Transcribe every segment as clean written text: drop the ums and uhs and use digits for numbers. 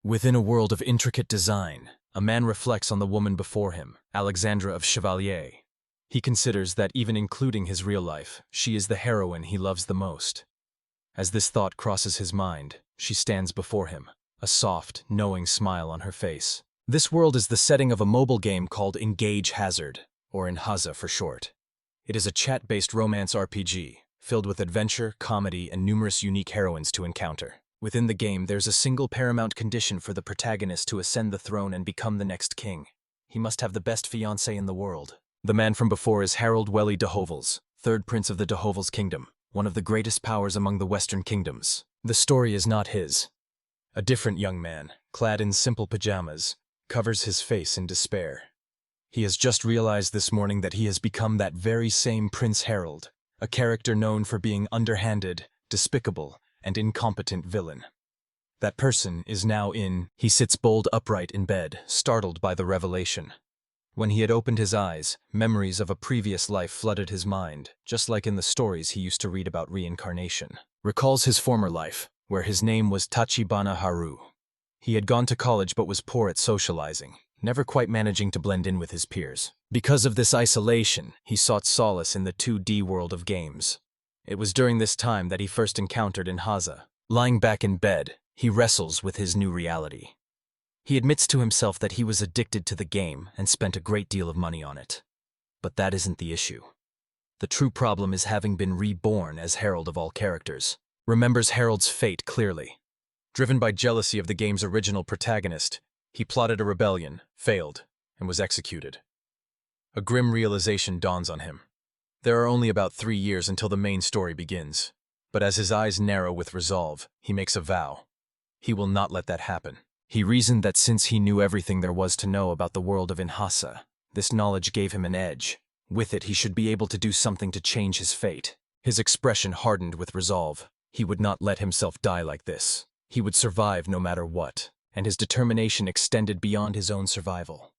Within a world of intricate design, a man reflects on the woman before him, Alexandra of Chevalier. He considers that even including his real life, she is the heroine he loves the most. As this thought crosses his mind, she stands before him, a soft, knowing smile on her face. This world is the setting of a mobile game called Engage Hazard, or Enhaza for short. It is a chat-based romance RPG, filled with adventure, comedy, and numerous unique heroines to encounter. Within the game, there's a single paramount condition for the protagonist to ascend the throne and become the next king. He must have the best fiancé in the world. The man from before is Harold Welly de Hovels, third prince of the de Hovels kingdom, one of the greatest powers among the Western kingdoms. The story is not his. A different young man, clad in simple pajamas, covers his face in despair. He has just realized this morning that he has become that very same Prince Harold, a character known for being underhanded, despicable, and incompetent villain. That person is now He sits bolt upright in bed, startled by the revelation. When he had opened his eyes, memories of a previous life flooded his mind, just like in the stories he used to read about reincarnation. Recalls his former life, where his name was Tachibana Haru. He had gone to college but was poor at socializing, never quite managing to blend in with his peers. Because of this isolation, he sought solace in the 2D world of games. It was during this time that he first encountered Enhaza. Lying back in bed, he wrestles with his new reality. He admits to himself that he was addicted to the game and spent a great deal of money on it. But that isn't the issue. The true problem is having been reborn as Harold of all characters. Remembers Harold's fate clearly. Driven by jealousy of the game's original protagonist, he plotted a rebellion, failed, and was executed. A grim realization dawns on him. There are only about 3 years until the main story begins, but as his eyes narrow with resolve, he makes a vow. He will not let that happen. He reasoned that since he knew everything there was to know about the world of Enhaza, this knowledge gave him an edge. With it, he should be able to do something to change his fate. His expression hardened with resolve. He would not let himself die like this. He would survive no matter what, and his determination extended beyond his own survival.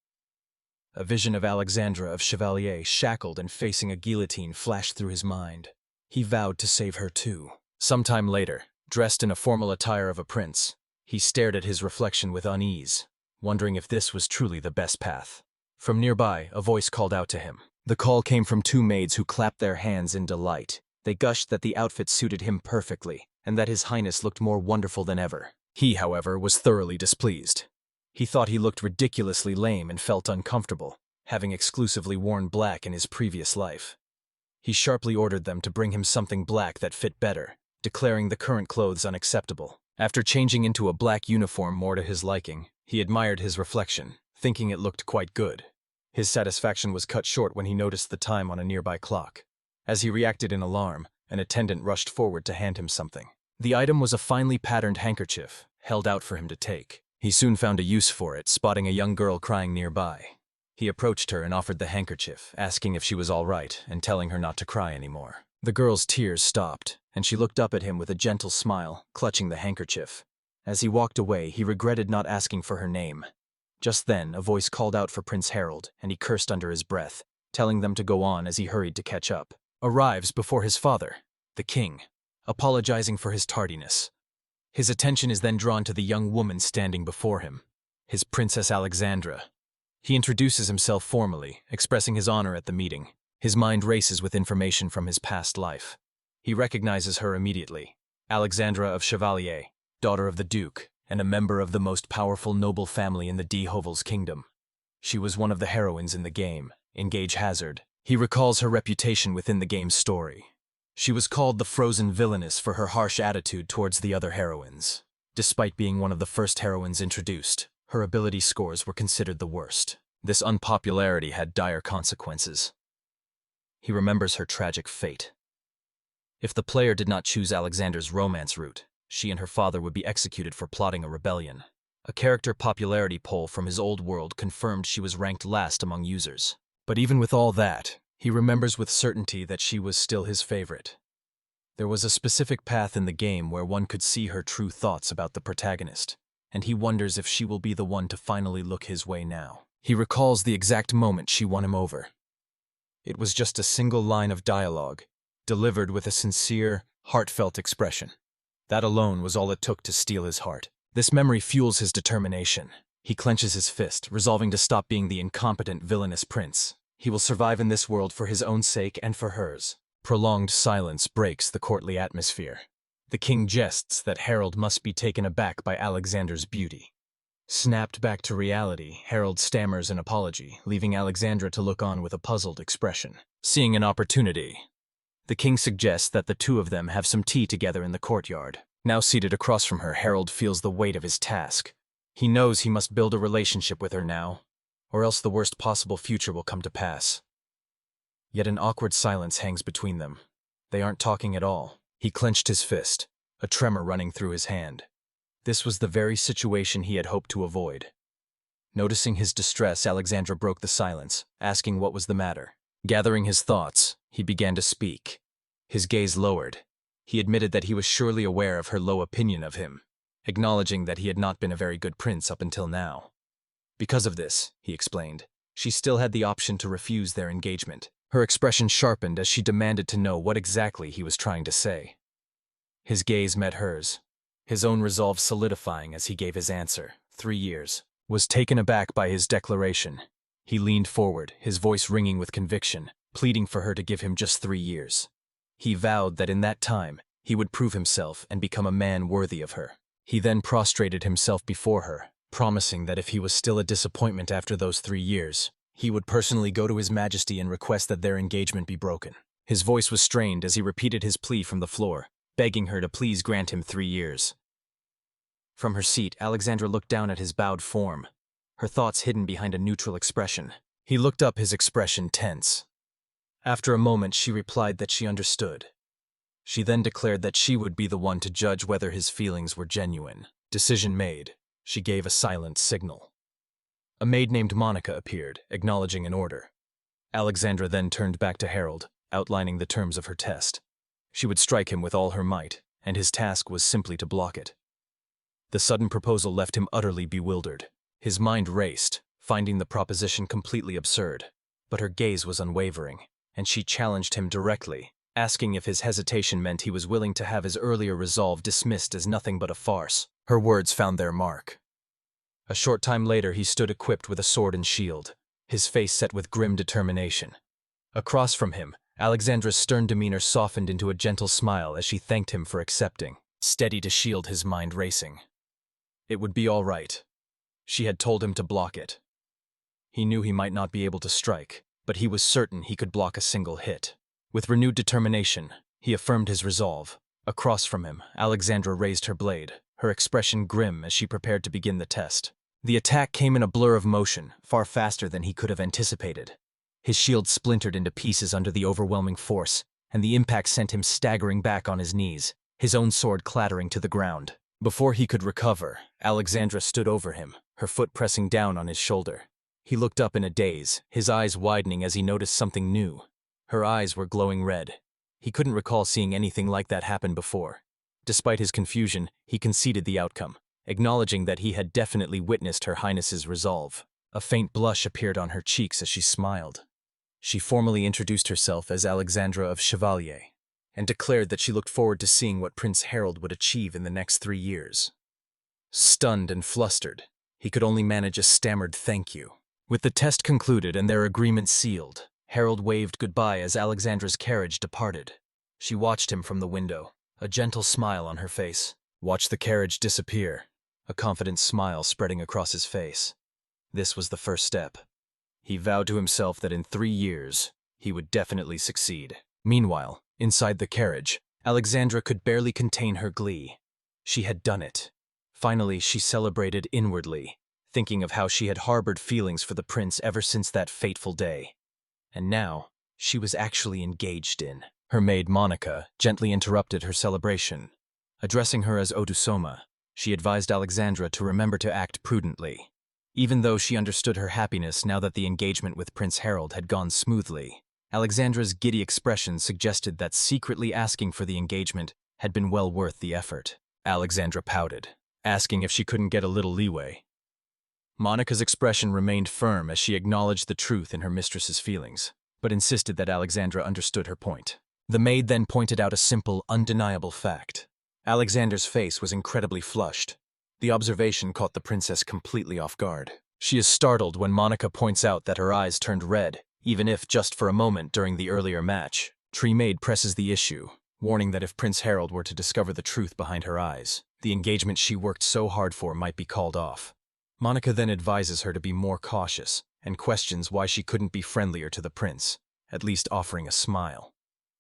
A vision of Alexandra of Chevalier, shackled and facing a guillotine, flashed through his mind. He vowed to save her too. Sometime later, dressed in a formal attire of a prince, he stared at his reflection with unease, wondering if this was truly the best path. From nearby, a voice called out to him. The call came from 2 maids who clapped their hands in delight. They gushed that the outfit suited him perfectly, and that his highness looked more wonderful than ever. He, however, was thoroughly displeased. He thought he looked ridiculously lame and felt uncomfortable, having exclusively worn black in his previous life. He sharply ordered them to bring him something black that fit better, declaring the current clothes unacceptable. After changing into a black uniform more to his liking, he admired his reflection, thinking it looked quite good. His satisfaction was cut short when he noticed the time on a nearby clock. As he reacted in alarm, an attendant rushed forward to hand him something. The item was a finely patterned handkerchief, held out for him to take. He soon found a use for it, spotting a young girl crying nearby. He approached her and offered the handkerchief, asking if she was all right and telling her not to cry anymore. The girl's tears stopped, and she looked up at him with a gentle smile, clutching the handkerchief. As he walked away, he regretted not asking for her name. Just then, a voice called out for Prince Harold, and he cursed under his breath, telling them to go on as he hurried to catch up. Arrives before his father, the king, apologizing for his tardiness. His attention is then drawn to the young woman standing before him, his Princess Alexandra. He introduces himself formally, expressing his honor at the meeting. His mind races with information from his past life. He recognizes her immediately. Alexandra of Chevalier, daughter of the Duke, and a member of the most powerful noble family in the de Hovels kingdom. She was one of the heroines in the game, Engage Hazard. He recalls her reputation within the game's story. She was called the Frozen Villainess for her harsh attitude towards the other heroines. Despite being one of the first heroines introduced, her ability scores were considered the worst. This unpopularity had dire consequences. He remembers her tragic fate. If the player did not choose Alexander's romance route, she and her father would be executed for plotting a rebellion. A character popularity poll from his old world confirmed she was ranked last among users. But even with all that, he remembers with certainty that she was still his favorite. There was a specific path in the game where one could see her true thoughts about the protagonist, and he wonders if she will be the one to finally look his way now. He recalls the exact moment she won him over. It was just a single line of dialogue, delivered with a sincere, heartfelt expression. That alone was all it took to steal his heart. This memory fuels his determination. He clenches his fist, resolving to stop being the incompetent, villainous prince. He will survive in this world for his own sake and for hers. Prolonged silence breaks the courtly atmosphere. The king jests that Harold must be taken aback by Alexandra's beauty. Snapped back to reality, Harold stammers an apology, leaving Alexandra to look on with a puzzled expression. Seeing an opportunity, the king suggests that the two of them have some tea together in the courtyard. Now seated across from her, Harold feels the weight of his task. He knows he must build a relationship with her now, or else the worst possible future will come to pass. Yet an awkward silence hangs between them. They aren't talking at all. He clenched his fist, a tremor running through his hand. This was the very situation he had hoped to avoid. Noticing his distress, Alexandra broke the silence, asking what was the matter. Gathering his thoughts, he began to speak. His gaze lowered. He admitted that he was surely aware of her low opinion of him, acknowledging that he had not been a very good prince up until now. Because of this, he explained, she still had the option to refuse their engagement. Her expression sharpened as she demanded to know what exactly he was trying to say. His gaze met hers, his own resolve solidifying as he gave his answer. 3 years. Was taken aback by his declaration. He leaned forward, his voice ringing with conviction, pleading for her to give him just 3 years. He vowed that in that time, he would prove himself and become a man worthy of her. He then prostrated himself before her, promising that if he was still a disappointment after those 3 years, he would personally go to His Majesty and request that their engagement be broken. His voice was strained as he repeated his plea from the floor, begging her to please grant him 3 years. From her seat, Alexandra looked down at his bowed form, her thoughts hidden behind a neutral expression. He looked up, his expression tense. After a moment, she replied that she understood. She then declared that she would be the one to judge whether his feelings were genuine. Decision made. She gave a silent signal. A maid named Monica appeared, acknowledging an order. Alexandra then turned back to Harold, outlining the terms of her test. She would strike him with all her might, and his task was simply to block it. The sudden proposal left him utterly bewildered. His mind raced, finding the proposition completely absurd. But her gaze was unwavering, and she challenged him directly, asking if his hesitation meant he was willing to have his earlier resolve dismissed as nothing but a farce. Her words found their mark. A short time later, he stood equipped with a sword and shield, his face set with grim determination. Across from him, Alexandra's stern demeanor softened into a gentle smile as she thanked him for accepting, steady to shield his mind racing. It would be all right. She had told him to block it. He knew he might not be able to strike, but he was certain he could block a single hit. With renewed determination, he affirmed his resolve. Across from him, Alexandra raised her blade, her expression grim as she prepared to begin the test. The attack came in a blur of motion, far faster than he could have anticipated. His shield splintered into pieces under the overwhelming force, and the impact sent him staggering back on his knees, his own sword clattering to the ground. Before he could recover, Alexandra stood over him, her foot pressing down on his shoulder. He looked up in a daze, his eyes widening as he noticed something new. Her eyes were glowing red. He couldn't recall seeing anything like that happen before. Despite his confusion, he conceded the outcome, acknowledging that he had definitely witnessed Her Highness's resolve. A faint blush appeared on her cheeks as she smiled. She formally introduced herself as Alexandra of Chevalier, and declared that she looked forward to seeing what Prince Harold would achieve in the next 3 years. Stunned and flustered, he could only manage a stammered thank you. With the test concluded and their agreement sealed, Harold waved goodbye as Alexandra's carriage departed. She watched him from the window, a gentle smile on her face. Watched the carriage disappear, a confident smile spreading across his face. This was the first step. He vowed to himself that in 3 years, he would definitely succeed. Meanwhile, inside the carriage, Alexandra could barely contain her glee. She had done it. Finally, she celebrated inwardly, thinking of how she had harbored feelings for the prince ever since that fateful day. And now, she was actually engaged in. Her maid Monica gently interrupted her celebration. Addressing her as Odusoma, she advised Alexandra to remember to act prudently. Even though she understood her happiness now that the engagement with Prince Harold had gone smoothly, Alexandra's giddy expression suggested that secretly asking for the engagement had been well worth the effort. Alexandra pouted, asking if she couldn't get a little leeway. Monica's expression remained firm as she acknowledged the truth in her mistress's feelings, but insisted that Alexandra understood her point. The maid then pointed out a simple, undeniable fact. Alexandra's face was incredibly flushed. The observation caught the princess completely off guard. She is startled when Monica points out that her eyes turned red, even if just for a moment during the earlier match. Tree Maid presses the issue, warning that if Prince Harold were to discover the truth behind her eyes, the engagement she worked so hard for might be called off. Monica then advises her to be more cautious and questions why she couldn't be friendlier to the prince, at least offering a smile.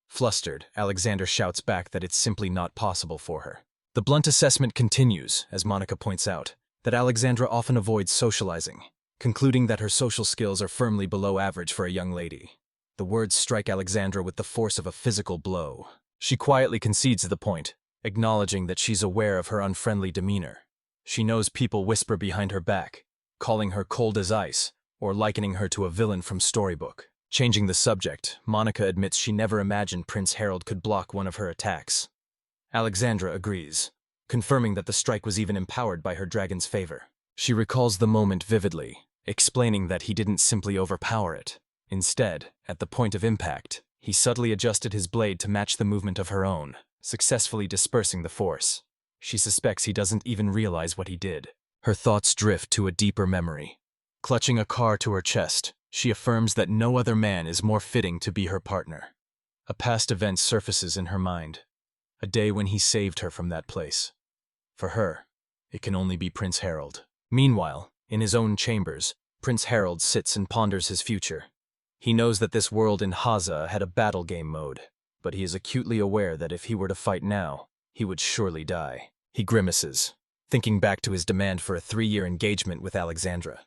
Flustered, Alexandra shouts back that it's simply not possible for her. The blunt assessment continues, as Monica points out, that Alexandra often avoids socializing, concluding that her social skills are firmly below average for a young lady. The words strike Alexandra with the force of a physical blow. She quietly concedes the point, acknowledging that she's aware of her unfriendly demeanor. She knows people whisper behind her back, calling her cold as ice, or likening her to a villain from storybook. Changing the subject, Monica admits she never imagined Prince Harold could block one of her attacks. Alexandra agrees, confirming that the strike was even empowered by her dragon's favor. She recalls the moment vividly, explaining that he didn't simply overpower it. Instead, at the point of impact, he subtly adjusted his blade to match the movement of her own, successfully dispersing the force. She suspects he doesn't even realize what he did. Her thoughts drift to a deeper memory. Clutching a car to her chest, she affirms that no other man is more fitting to be her partner. A past event surfaces in her mind. A day when he saved her from that place. For her, it can only be Prince Harold. Meanwhile, in his own chambers, Prince Harold sits and ponders his future. He knows that this world in Haza had a battle game mode, but he is acutely aware that if he were to fight now, he would surely die. He grimaces, thinking back to his demand for a 3-year engagement with Alexandra.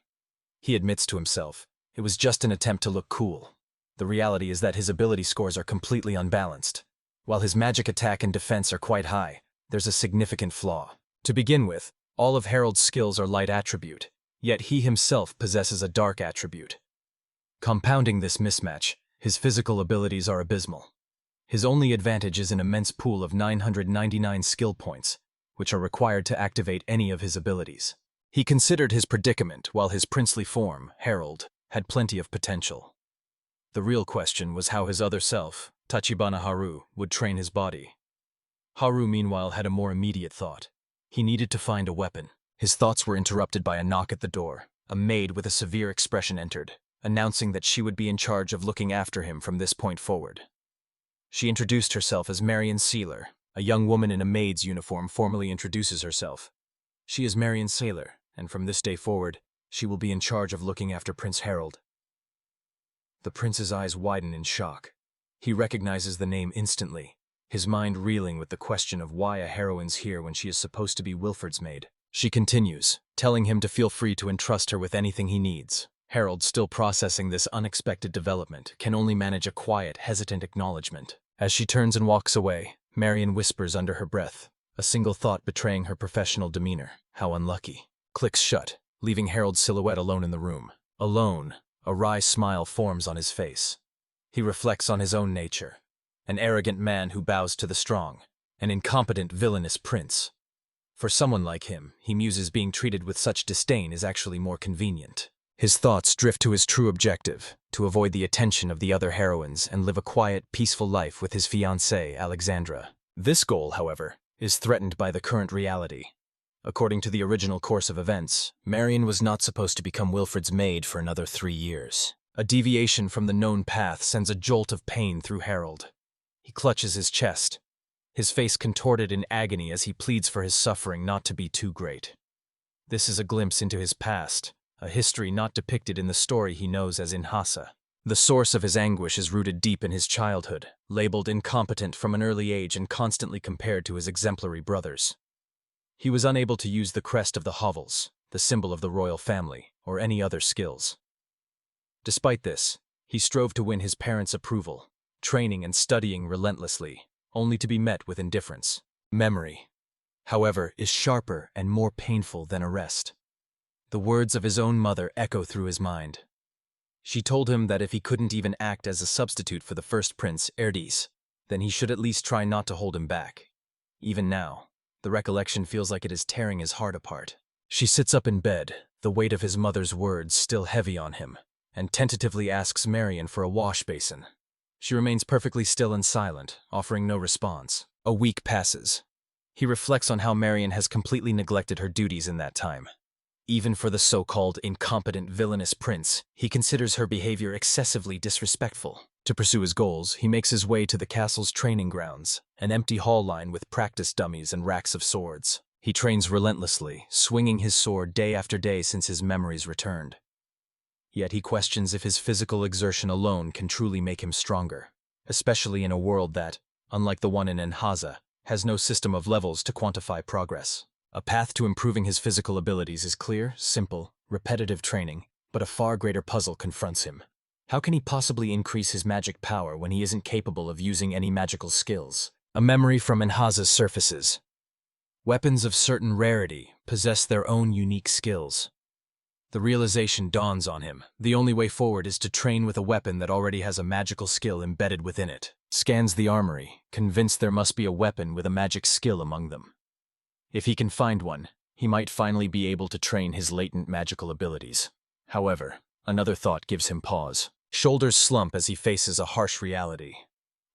He admits to himself, it was just an attempt to look cool. The reality is that his ability scores are completely unbalanced. While his magic attack and defense are quite high, there's a significant flaw. To begin with, all of Harold's skills are light attribute, yet he himself possesses a dark attribute. Compounding this mismatch, his physical abilities are abysmal. His only advantage is an immense pool of 999 skill points, which are required to activate any of his abilities. He considered his predicament while his princely form, Harold, had plenty of potential. The real question was how his other self, Tachibana Haru, would train his body. Haru, meanwhile, had a more immediate thought. He needed to find a weapon. His thoughts were interrupted by a knock at the door. A maid with a severe expression entered, announcing that she would be in charge of looking after him from this point forward. She introduced herself as Marion Sealer. A young woman in a maid's uniform formally introduces herself. She is Marion Sailor, and from this day forward, she will be in charge of looking after Prince Harold. The prince's eyes widen in shock. He recognizes the name instantly, his mind reeling with the question of why a heroine's here when she is supposed to be Wilfred's maid. She continues, telling him to feel free to entrust her with anything he needs. Harold, still processing this unexpected development, can only manage a quiet, hesitant acknowledgement. As she turns and walks away, Marion whispers under her breath, a single thought betraying her professional demeanor. How unlucky. Clicks shut, leaving Harold's silhouette alone in the room. Alone, a wry smile forms on his face. He reflects on his own nature. An arrogant man who bows to the strong. An incompetent, villainous prince. For someone like him, he muses being treated with such disdain is actually more convenient. His thoughts drift to his true objective, to avoid the attention of the other heroines and live a quiet, peaceful life with his fiancée, Alexandra. This goal, however, is threatened by the current reality. According to the original course of events, Marion was not supposed to become Wilfred's maid for another 3 years. A deviation from the known path sends a jolt of pain through Harold. He clutches his chest, his face contorted in agony as he pleads for his suffering not to be too great. This is a glimpse into his past, a history not depicted in the story he knows as Inhasa. The source of his anguish is rooted deep in his childhood, labeled incompetent from an early age and constantly compared to his exemplary brothers. He was unable to use the crest of the hovels, the symbol of the royal family, or any other skills. Despite this, he strove to win his parents' approval, training and studying relentlessly, only to be met with indifference. Memory, however, is sharper and more painful than arrest. The words of his own mother echo through his mind. She told him that if he couldn't even act as a substitute for the first prince, Erdis, then he should at least try not to hold him back. Even now, the recollection feels like it is tearing his heart apart. She sits up in bed, the weight of his mother's words still heavy on him, and tentatively asks Marion for a wash basin. She remains perfectly still and silent, offering no response. A week passes. He reflects on how Marion has completely neglected her duties in that time. Even for the so-called incompetent villainous prince, he considers her behavior excessively disrespectful. To pursue his goals, he makes his way to the castle's training grounds, an empty hall lined with practice dummies and racks of swords. He trains relentlessly, swinging his sword day after day since his memories returned. Yet he questions if his physical exertion alone can truly make him stronger, especially in a world that, unlike the one in Enhaza, has no system of levels to quantify progress. A path to improving his physical abilities is clear, simple, repetitive training, but a far greater puzzle confronts him. How can he possibly increase his magic power when he isn't capable of using any magical skills? A memory from Enhaza's surfaces. Weapons of certain rarity possess their own unique skills. The realization dawns on him. The only way forward is to train with a weapon that already has a magical skill embedded within it. Scans the armory, convinced there must be a weapon with a magic skill among them. If he can find one, he might finally be able to train his latent magical abilities. However, another thought gives him pause. Shoulders slump as he faces a harsh reality.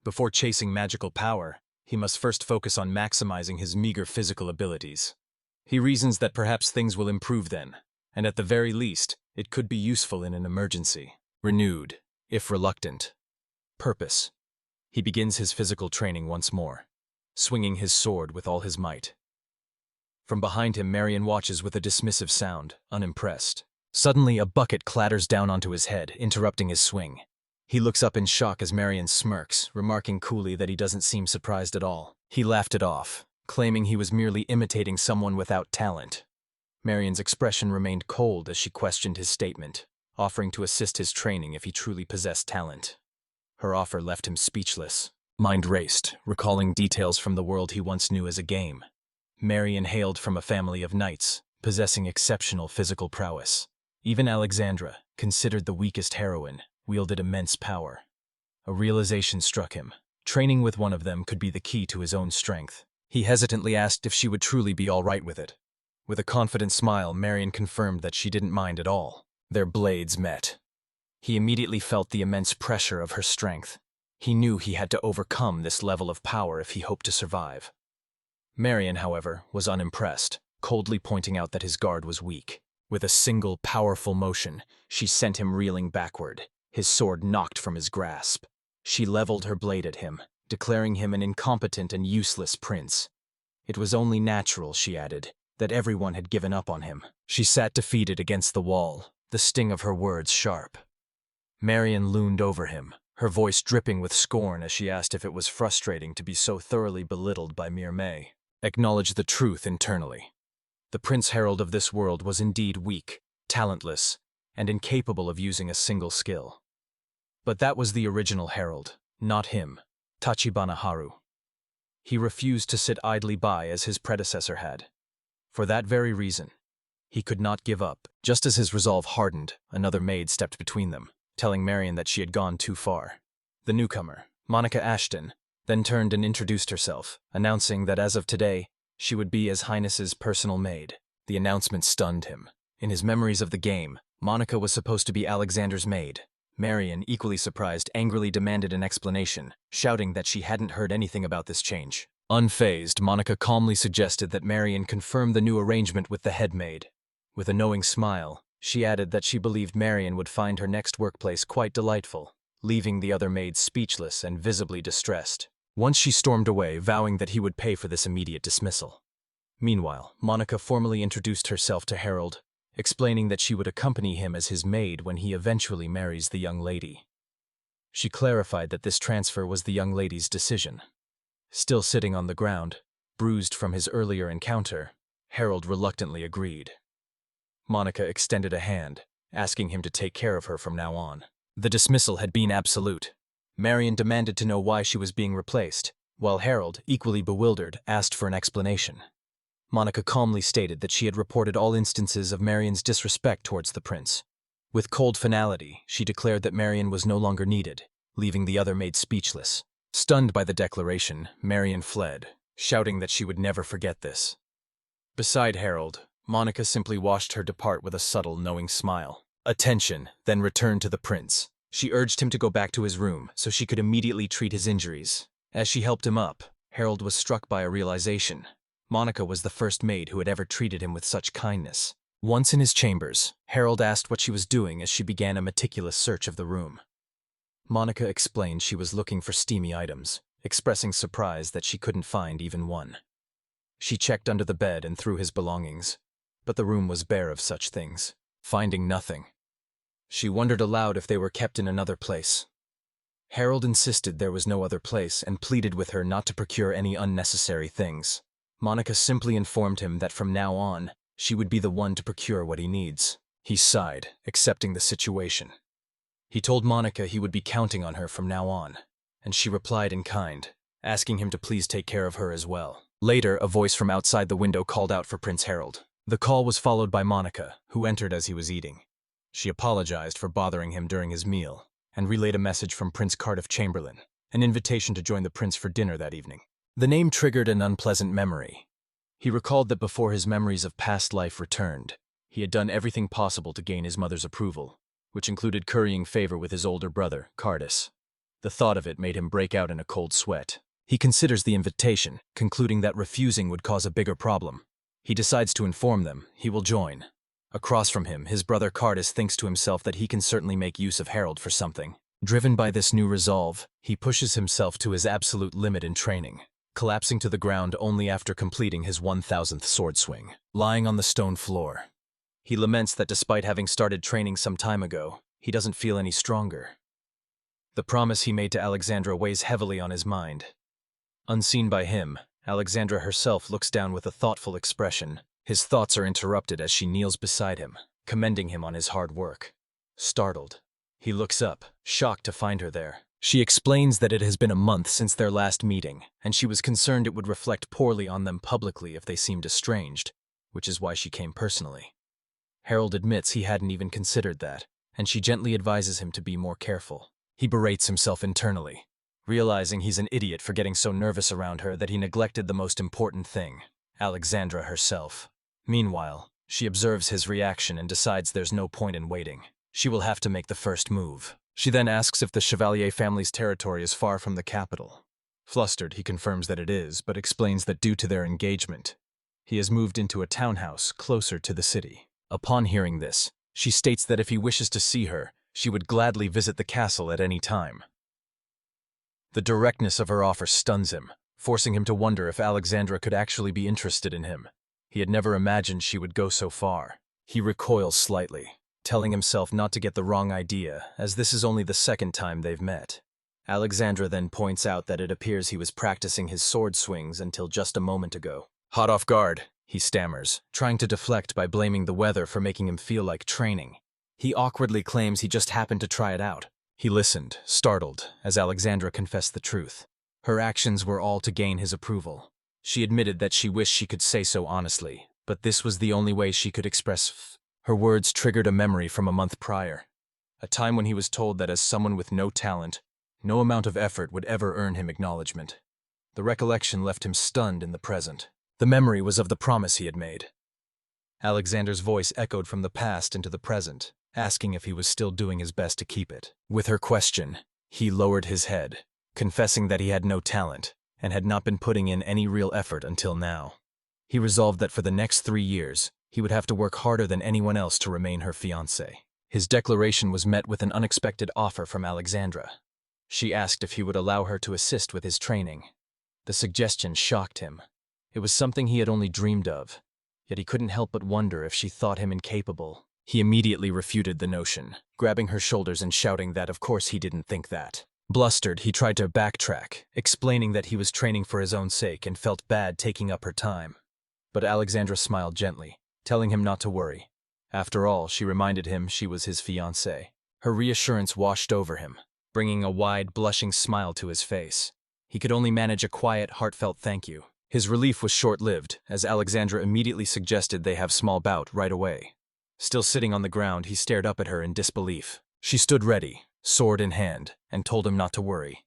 Before chasing magical power, he must first focus on maximizing his meager physical abilities. He reasons that perhaps things will improve then, and at the very least, it could be useful in an emergency. Renewed, if reluctant. Purpose. He begins his physical training once more, swinging his sword with all his might. From behind him, Marion watches with a dismissive sound, unimpressed. Suddenly, a bucket clatters down onto his head, interrupting his swing. He looks up in shock as Marion smirks, remarking coolly that he doesn't seem surprised at all. He laughed it off, claiming he was merely imitating someone without talent. Marion's expression remained cold as she questioned his statement, offering to assist his training if he truly possessed talent. Her offer left him speechless. Mind raced, recalling details from the world he once knew as a game. Marion hailed from a family of knights, possessing exceptional physical prowess. Even Alexandra, considered the weakest heroine, wielded immense power. A realization struck him. Training with one of them could be the key to his own strength. He hesitantly asked if she would truly be all right with it. With a confident smile, Marion confirmed that she didn't mind at all. Their blades met. He immediately felt the immense pressure of her strength. He knew he had to overcome this level of power if he hoped to survive. Marion, however, was unimpressed, coldly pointing out that his guard was weak. With a single powerful motion, she sent him reeling backward, his sword knocked from his grasp. She leveled her blade at him, declaring him an incompetent and useless prince. It was only natural, she added, that everyone had given up on him. She sat defeated against the wall, the sting of her words sharp. Marion loomed over him, her voice dripping with scorn as she asked if it was frustrating to be so thoroughly belittled by mere May. Acknowledged the truth internally. The Prince Herald of this world was indeed weak, talentless, and incapable of using a single skill. But that was the original herald, not him, Tachibana Haru. He refused to sit idly by as his predecessor had. For that very reason, he could not give up. Just as his resolve hardened, another maid stepped between them, telling Marion that she had gone too far. The newcomer, Monica Ashton, then turned and introduced herself, announcing that as of today, she would be His Highness's personal maid. The announcement stunned him. In his memories of the game, Monica was supposed to be Alexander's maid. Marion, equally surprised, angrily demanded an explanation, shouting that she hadn't heard anything about this change. Unfazed, Monica calmly suggested that Marion confirm the new arrangement with the head maid. With a knowing smile, she added that she believed Marion would find her next workplace quite delightful, leaving the other maids speechless and visibly distressed. Once she stormed away, vowing that he would pay for this immediate dismissal. Meanwhile, Monica formally introduced herself to Harold, explaining that she would accompany him as his maid when he eventually marries the young lady. She clarified that this transfer was the young lady's decision. Still sitting on the ground, bruised from his earlier encounter, Harold reluctantly agreed. Monica extended a hand, asking him to take care of her from now on. The dismissal had been absolute. Marion demanded to know why she was being replaced, while Harold, equally bewildered, asked for an explanation. Monica calmly stated that she had reported all instances of Marion's disrespect towards the prince. With cold finality, she declared that Marion was no longer needed, leaving the other maid speechless. Stunned by the declaration, Marion fled, shouting that she would never forget this. Beside Harold, Monica simply watched her depart with a subtle, knowing smile. Attention, then returned to the prince. She urged him to go back to his room so she could immediately treat his injuries. As she helped him up, Harold was struck by a realization. Monica was the first maid who had ever treated him with such kindness. Once in his chambers, Harold asked what she was doing as she began a meticulous search of the room. Monica explained she was looking for steamy items, expressing surprise that she couldn't find even one. She checked under the bed and through his belongings, but the room was bare of such things, finding nothing. She wondered aloud if they were kept in another place. Harold insisted there was no other place and pleaded with her not to procure any unnecessary things. Monica simply informed him that from now on, she would be the one to procure what he needs. He sighed, accepting the situation. He told Monica he would be counting on her from now on, and she replied in kind, asking him to please take care of her as well. Later, a voice from outside the window called out for Prince Harold. The call was followed by Monica, who entered as he was eating. She apologized for bothering him during his meal, and relayed a message from Prince Cardiff Chamberlain, an invitation to join the prince for dinner that evening. The name triggered an unpleasant memory. He recalled that before his memories of past life returned, he had done everything possible to gain his mother's approval, which included currying favor with his older brother, Cardis. The thought of it made him break out in a cold sweat. He considers the invitation, concluding that refusing would cause a bigger problem. He decides to inform them he will join. Across from him, his brother Cardis thinks to himself that he can certainly make use of Harold for something. Driven by this new resolve, he pushes himself to his absolute limit in training, collapsing to the ground only after completing his 1000th sword swing. Lying on the stone floor, he laments that despite having started training some time ago, he doesn't feel any stronger. The promise he made to Alexandra weighs heavily on his mind. Unseen by him, Alexandra herself looks down with a thoughtful expression. His thoughts are interrupted as she kneels beside him, commending him on his hard work. Startled, he looks up, shocked to find her there. She explains that it has been a month since their last meeting, and she was concerned it would reflect poorly on them publicly if they seemed estranged, which is why she came personally. Harold admits he hadn't even considered that, and she gently advises him to be more careful. He berates himself internally, realizing he's an idiot for getting so nervous around her that he neglected the most important thing, Alexandra herself. Meanwhile, she observes his reaction and decides there's no point in waiting. She will have to make the first move. She then asks if the Chevalier family's territory is far from the capital. Flustered, he confirms that it is, but explains that due to their engagement, he has moved into a townhouse closer to the city. Upon hearing this, she states that if he wishes to see her, she would gladly visit the castle at any time. The directness of her offer stuns him, forcing him to wonder if Alexandra could actually be interested in him. He had never imagined she would go so far. He recoils slightly, telling himself not to get the wrong idea, as this is only the second time they've met. Alexandra then points out that it appears he was practicing his sword swings until just a moment ago. Hot off guard, he stammers, trying to deflect by blaming the weather for making him feel like training. He awkwardly claims he just happened to try it out. He listened, startled, as Alexandra confessed the truth. Her actions were all to gain his approval. She admitted that she wished she could say so honestly, but this was the only way she could express. Her words triggered a memory from a month prior, a time when he was told that as someone with no talent, no amount of effort would ever earn him acknowledgement. The recollection left him stunned in the present. The memory was of the promise he had made. Alexander's voice echoed from the past into the present, asking if he was still doing his best to keep it. With her question, he lowered his head, confessing that he had no talent and had not been putting in any real effort until now. He resolved that for the next 3 years, he would have to work harder than anyone else to remain her fiancé. His declaration was met with an unexpected offer from Alexandra. She asked if he would allow her to assist with his training. The suggestion shocked him. It was something he had only dreamed of, yet he couldn't help but wonder if she thought him incapable. He immediately refuted the notion, grabbing her shoulders and shouting that of course he didn't think that. Blustered, he tried to backtrack, explaining that he was training for his own sake and felt bad taking up her time. But Alexandra smiled gently, telling him not to worry. After all, she reminded him she was his fiancée. Her reassurance washed over him, bringing a wide, blushing smile to his face. He could only manage a quiet, heartfelt thank you. His relief was short-lived, as Alexandra immediately suggested they have small bout right away. Still sitting on the ground, he stared up at her in disbelief. She stood ready, sword in hand, and told him not to worry.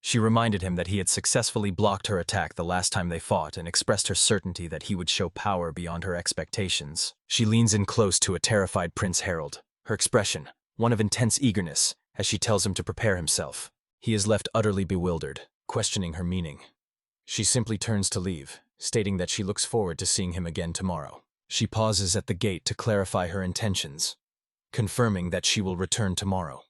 She reminded him that he had successfully blocked her attack the last time they fought and expressed her certainty that he would show power beyond her expectations. She leans in close to a terrified Prince Harold, her expression one of intense eagerness, as she tells him to prepare himself. He is left utterly bewildered, questioning her meaning. She simply turns to leave, stating that she looks forward to seeing him again tomorrow. She pauses at the gate to clarify her intentions, confirming that she will return tomorrow.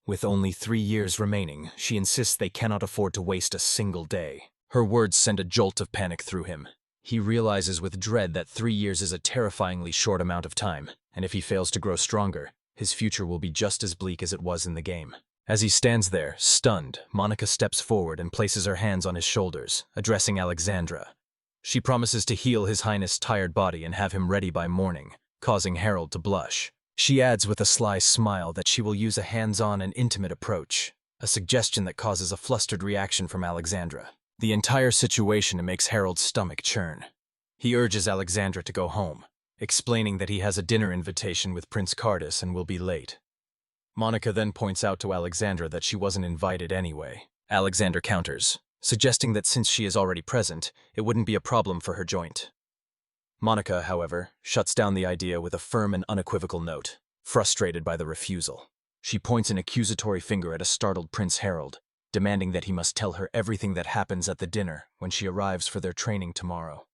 With only 3 years remaining, she insists they cannot afford to waste a single day. Her words send a jolt of panic through him. He realizes with dread that 3 years is a terrifyingly short amount of time, and if he fails to grow stronger, his future will be just as bleak as it was in the game. As he stands there, stunned, Monica steps forward and places her hands on his shoulders, addressing Alexandra. She promises to heal His Highness' tired body and have him ready by morning, causing Harold to blush. She adds with a sly smile that she will use a hands-on and intimate approach, a suggestion that causes a flustered reaction from Alexandra. The entire situation makes Harold's stomach churn. He urges Alexandra to go home, explaining that he has a dinner invitation with Prince Cardis and will be late. Monica then points out to Alexandra that she wasn't invited anyway. Alexandra counters, suggesting that since she is already present, it wouldn't be a problem for her joint. Monica, however, shuts down the idea with a firm and unequivocal note, frustrated by the refusal. She points an accusatory finger at a startled Prince Harold, demanding that he must tell her everything that happens at the dinner when she arrives for their training tomorrow.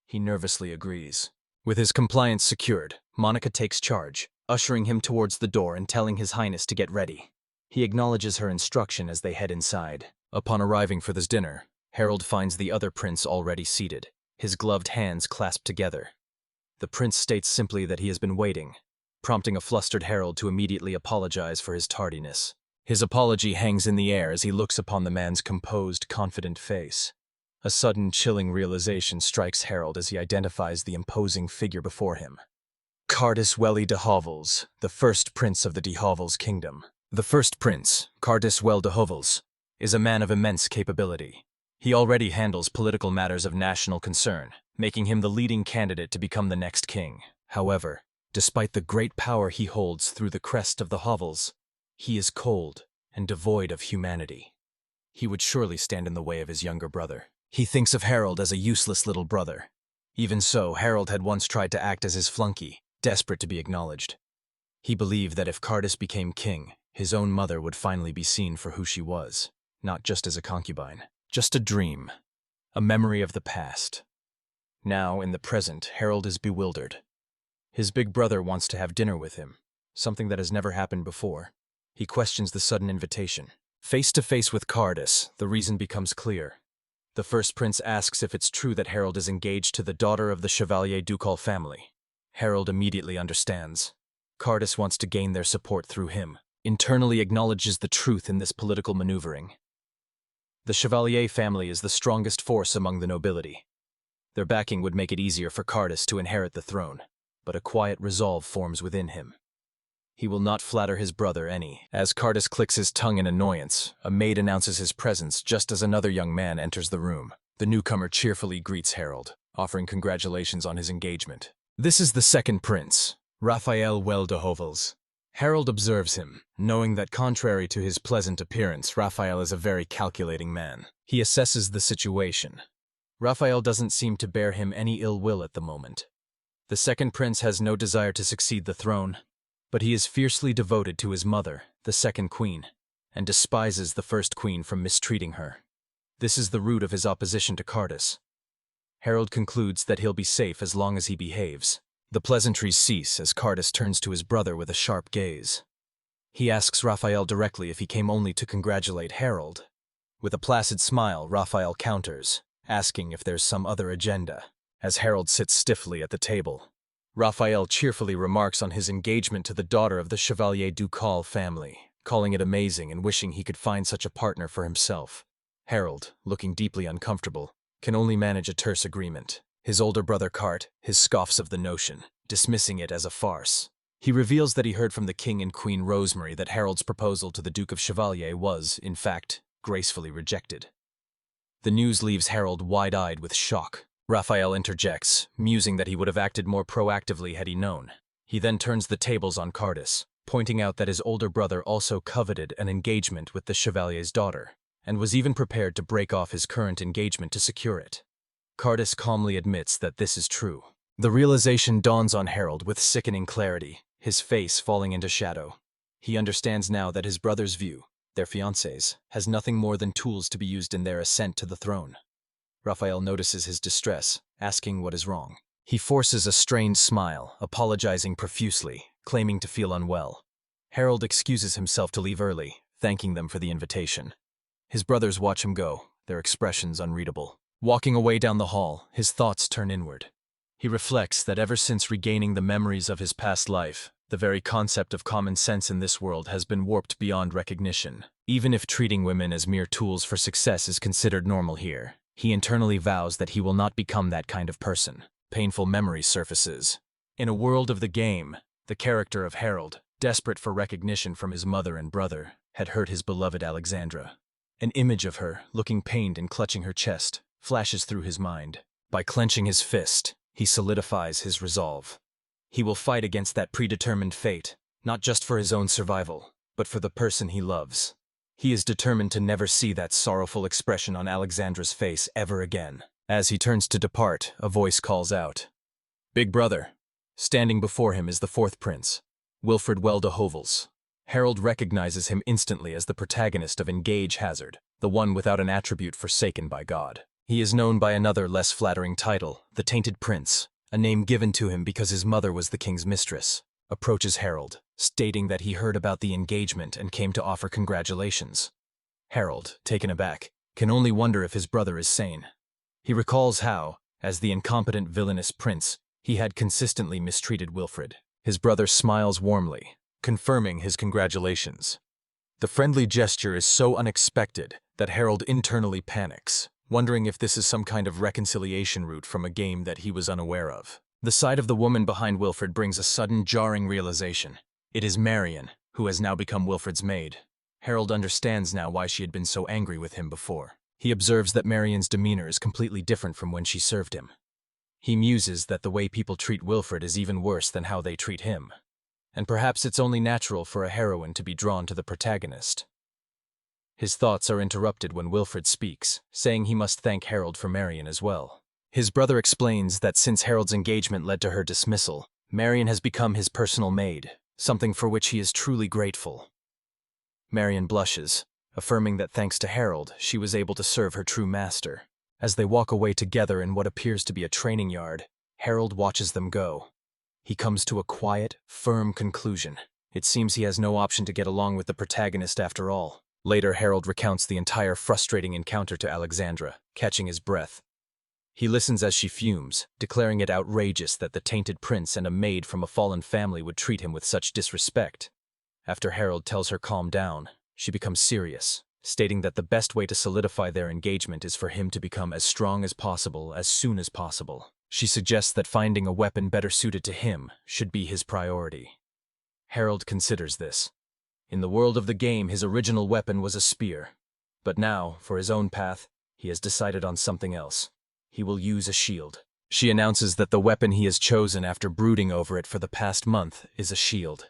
He nervously agrees. With his compliance secured, Monica takes charge, ushering him towards the door and telling His Highness to get ready. He acknowledges her instruction as they head inside. Upon arriving for this dinner, Harold finds the other prince already seated, his gloved hands clasped together. The prince states simply that he has been waiting, prompting a flustered Harold to immediately apologize for his tardiness. His apology hangs in the air as he looks upon the man's composed, confident face. A sudden, chilling realization strikes Harold as he identifies the imposing figure before him. Cardis Welly de Hovels, the first prince of the de Hovels kingdom. The first prince, Cardis Well de Hovels, is a man of immense capability. He already handles political matters of national concern, making him the leading candidate to become the next king. However, despite the great power he holds through the crest of the Hovels, he is cold and devoid of humanity. He would surely stand in the way of his younger brother. He thinks of Harold as a useless little brother. Even so, Harold had once tried to act as his flunky, desperate to be acknowledged. He believed that if Cardis became king, his own mother would finally be seen for who she was, not just as a concubine. Just a dream, a memory of the past. Now, in the present, Harold is bewildered. His big brother wants to have dinner with him, something that has never happened before. He questions the sudden invitation. Face to face with Cardis, the reason becomes clear. The first prince asks if it's true that Harold is engaged to the daughter of the Chevalier Ducal family. Harold immediately understands. Cardis wants to gain their support through him, internally acknowledges the truth in this political maneuvering. The Chevalier family is the strongest force among the nobility. Their backing would make it easier for Cardis to inherit the throne, but a quiet resolve forms within him. He will not flatter his brother any. As Cardis clicks his tongue in annoyance, a maid announces his presence just as another young man enters the room. The newcomer cheerfully greets Harold, offering congratulations on his engagement. This is the second prince, Raphael Well de Hovels. Harold observes him, knowing that contrary to his pleasant appearance, Raphael is a very calculating man. He assesses the situation. Raphael doesn't seem to bear him any ill will at the moment. The second prince has no desire to succeed the throne, but he is fiercely devoted to his mother, the second queen, and despises the first queen for mistreating her. This is the root of his opposition to Cardis. Harold concludes that he'll be safe as long as he behaves. The pleasantries cease as Cardis turns to his brother with a sharp gaze. He asks Raphael directly if he came only to congratulate Harold. With a placid smile, Raphael counters, asking if there's some other agenda. As Harold sits stiffly at the table, Raphael cheerfully remarks on his engagement to the daughter of the Chevalier Ducal family, calling it amazing and wishing he could find such a partner for himself. Harold, looking deeply uncomfortable, can only manage a terse agreement. His older brother Cart, his scoffs of the notion, dismissing it as a farce. He reveals that he heard from the King and Queen Rosemary that Harold's proposal to the Duke of Chevalier was, in fact, gracefully rejected. The news leaves Harold wide-eyed with shock. Raphael interjects, musing that he would have acted more proactively had he known. He then turns the tables on Cardis, pointing out that his older brother also coveted an engagement with the Chevalier's daughter, and was even prepared to break off his current engagement to secure it. Cardis calmly admits that this is true. The realization dawns on Harold with sickening clarity, his face falling into shadow. He understands now that his brother's view, their fiancés, has nothing more than tools to be used in their ascent to the throne. Raphael notices his distress, asking what is wrong. He forces a strained smile, apologizing profusely, claiming to feel unwell. Harold excuses himself to leave early, thanking them for the invitation. His brothers watch him go, their expressions unreadable. Walking away down the hall, his thoughts turn inward. He reflects that ever since regaining the memories of his past life, the very concept of common sense in this world has been warped beyond recognition. Even if treating women as mere tools for success is considered normal here, he internally vows that he will not become that kind of person. Painful memory surfaces. In a world of the game, the character of Harold, desperate for recognition from his mother and brother, had hurt his beloved Alexandra. An image of her, looking pained and clutching her chest, flashes through his mind. By clenching his fist, he solidifies his resolve. He will fight against that predetermined fate, not just for his own survival, but for the person he loves. He is determined to never see that sorrowful expression on Alexandra's face ever again. As he turns to depart, a voice calls out, "Big brother." Standing before him is the fourth prince, Wilfred Welde Hovels. Harold recognizes him instantly as the protagonist of Engage Hazard, the one without an attribute forsaken by God. He is known by another less flattering title, the Tainted Prince, a name given to him because his mother was the king's mistress. Approaches Harold, stating that he heard about the engagement and came to offer congratulations. Harold, taken aback, can only wonder if his brother is sane. He recalls how, as the incompetent villainous prince, he had consistently mistreated Wilfred. His brother smiles warmly, confirming his congratulations. The friendly gesture is so unexpected that Harold internally panics, wondering if this is some kind of reconciliation route from a game that he was unaware of. The sight of the woman behind Wilfred brings a sudden jarring realization. It is Marion, who has now become Wilfred's maid. Harold understands now why she had been so angry with him before. He observes that Marion's demeanor is completely different from when she served him. He muses that the way people treat Wilfred is even worse than how they treat him. And perhaps it's only natural for a heroine to be drawn to the protagonist. His thoughts are interrupted when Wilfred speaks, saying he must thank Harold for Marion as well. His brother explains that since Harold's engagement led to her dismissal, Marion has become his personal maid, something for which he is truly grateful. Marion blushes, affirming that thanks to Harold, she was able to serve her true master. As they walk away together in what appears to be a training yard, Harold watches them go. He comes to a quiet, firm conclusion. It seems he has no option to get along with the protagonist after all. Later, Harold recounts the entire frustrating encounter to Alexandra, catching his breath. He listens as she fumes, declaring it outrageous that the tainted prince and a maid from a fallen family would treat him with such disrespect. After Harold tells her calm down, she becomes serious, stating that the best way to solidify their engagement is for him to become as strong as possible as soon as possible. She suggests that finding a weapon better suited to him should be his priority. Harold considers this. In the world of the game, his original weapon was a spear. But now, for his own path, he has decided on something else. He will use a shield. She announces that the weapon he has chosen after brooding over it for the past month is a shield.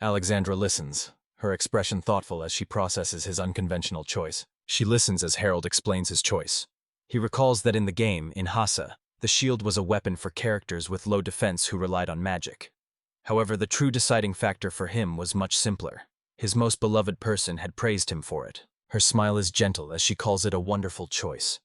Alexandra listens, her expression thoughtful as she processes his unconventional choice. She listens as Harold explains his choice. He recalls that in the game, in Hasa, the shield was a weapon for characters with low defense who relied on magic. However, the true deciding factor for him was much simpler. His most beloved person had praised him for it. Her smile is gentle as she calls it a wonderful choice.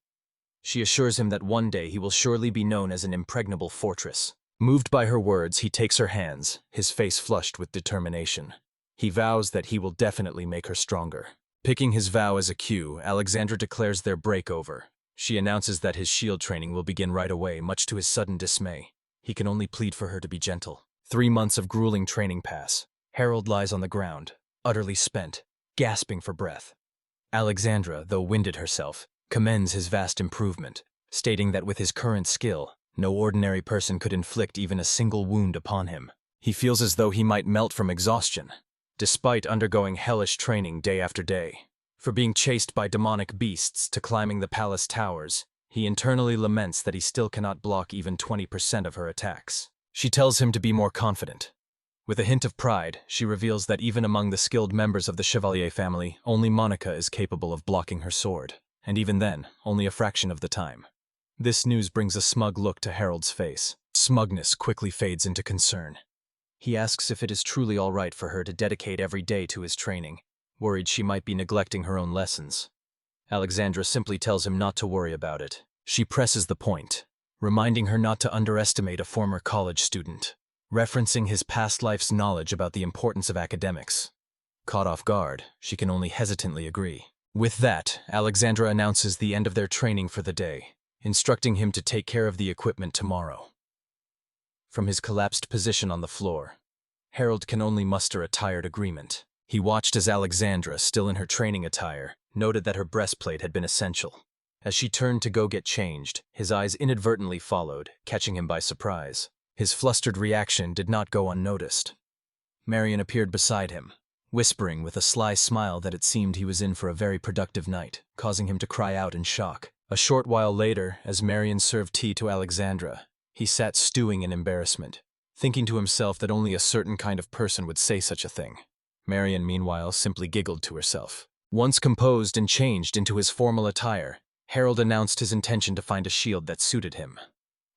She assures him that one day he will surely be known as an impregnable fortress. Moved by her words, he takes her hands, his face flushed with determination. He vows that he will definitely make her stronger. Picking his vow as a cue, Alexandra declares their break over. She announces that his shield training will begin right away, much to his sudden dismay. He can only plead for her to be gentle. 3 months of grueling training pass. Harold lies on the ground, utterly spent, gasping for breath. Alexandra, though winded herself, commends his vast improvement, stating that with his current skill, no ordinary person could inflict even a single wound upon him. He feels as though he might melt from exhaustion, despite undergoing hellish training day after day. For being chased by demonic beasts to climbing the palace towers, he internally laments that he still cannot block even 20% of her attacks. She tells him to be more confident. With a hint of pride, she reveals that even among the skilled members of the Chevalier family, only Monica is capable of blocking her sword, and even then, only a fraction of the time. This news brings a smug look to Harold's face. Smugness quickly fades into concern. He asks if it is truly all right for her to dedicate every day to his training, worried she might be neglecting her own lessons. Alexandra simply tells him not to worry about it, She presses the point, reminding her not to underestimate a former college student, referencing his past life's knowledge about the importance of academics. Caught off guard, she can only hesitantly agree. With that, Alexandra announces the end of their training for the day, instructing him to take care of the equipment tomorrow. From his collapsed position on the floor, Harold can only muster a tired agreement. He watched as Alexandra, still in her training attire, noted that her breastplate had been essential. As she turned to go get changed, his eyes inadvertently followed, catching him by surprise. His flustered reaction did not go unnoticed. Marion appeared beside him, whispering with a sly smile that it seemed he was in for a very productive night, causing him to cry out in shock. A short while later, as Marion served tea to Alexandra, he sat stewing in embarrassment, thinking to himself that only a certain kind of person would say such a thing. Marion, meanwhile, simply giggled to herself. Once composed and changed into his formal attire, Harold announced his intention to find a shield that suited him.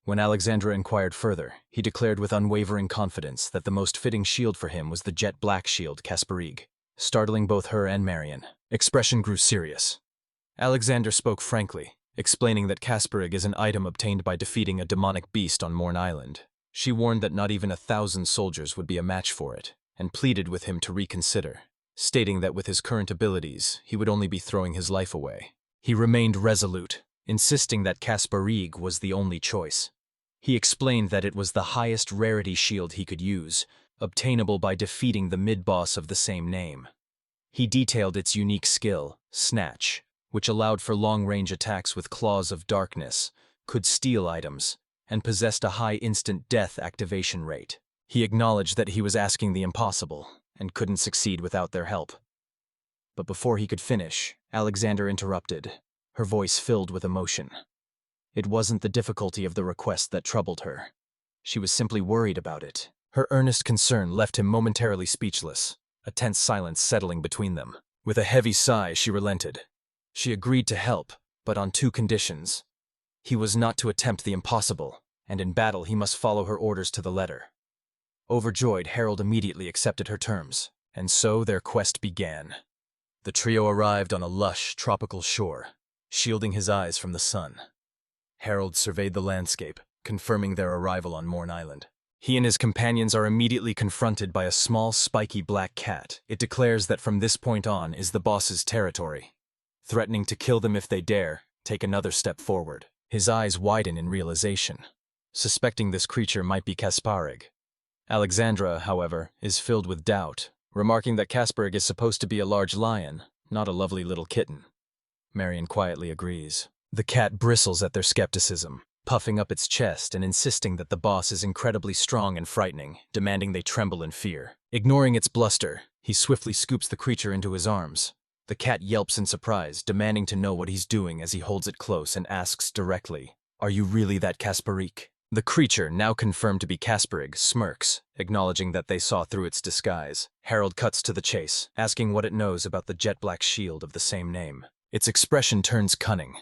When Alexandra inquired further, he declared with unwavering confidence that the most fitting shield for him was the jet black shield Kasparig, startling both her and Marion. Expression grew serious. Alexander spoke frankly, explaining that Kasparig is an item obtained by defeating a demonic beast on Mourn Island. She warned that not even 1,000 soldiers would be a match for it, and pleaded with him to reconsider, stating that with his current abilities, he would only be throwing his life away. He remained resolute, insisting that Kasparig was the only choice. He explained that it was the highest rarity shield he could use, obtainable by defeating the mid-boss of the same name. He detailed its unique skill, Snatch, which allowed for long-range attacks with claws of darkness, could steal items, and possessed a high instant death activation rate. He acknowledged that he was asking the impossible, and couldn't succeed without their help. But before he could finish, Alexander interrupted, her voice filled with emotion. It wasn't the difficulty of the request that troubled her. She was simply worried about it. Her earnest concern left him momentarily speechless, a tense silence settling between them. With a heavy sigh, she relented. She agreed to help, but on 2 conditions. He was not to attempt the impossible, and in battle he must follow her orders to the letter. Overjoyed, Harold immediately accepted her terms, and so their quest began. The trio arrived on a lush, tropical shore, shielding his eyes from the sun. Harold surveyed the landscape, confirming their arrival on Mourn Island. He and his companions are immediately confronted by a small, spiky black cat. It declares that from this point on is the boss's territory, threatening to kill them if they dare take another step forward. His eyes widen in realization, suspecting this creature might be Kasparig. Alexandra, however, is filled with doubt, remarking that Kasparig is supposed to be a large lion, not a lovely little kitten. Marion quietly agrees. The cat bristles at their skepticism, puffing up its chest and insisting that the boss is incredibly strong and frightening, demanding they tremble in fear. Ignoring its bluster, he swiftly scoops the creature into his arms. The cat yelps in surprise, demanding to know what he's doing as he holds it close and asks directly, "Are you really that Kasparig?" The creature, now confirmed to be Kasparig, smirks, acknowledging that they saw through its disguise. Harold cuts to the chase, asking what it knows about the jet-black shield of the same name. Its expression turns cunning.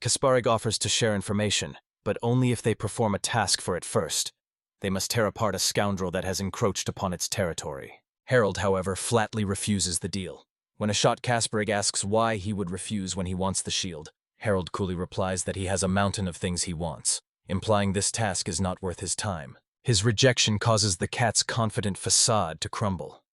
Kasparig offers to share information, but only if they perform a task for it first. They must tear apart a scoundrel that has encroached upon its territory. Harold, however, flatly refuses the deal. When a shot Kasparig asks why he would refuse when he wants the shield, Harold coolly replies that he has a mountain of things he wants, implying this task is not worth his time. His rejection causes the cat's confident facade to crumble.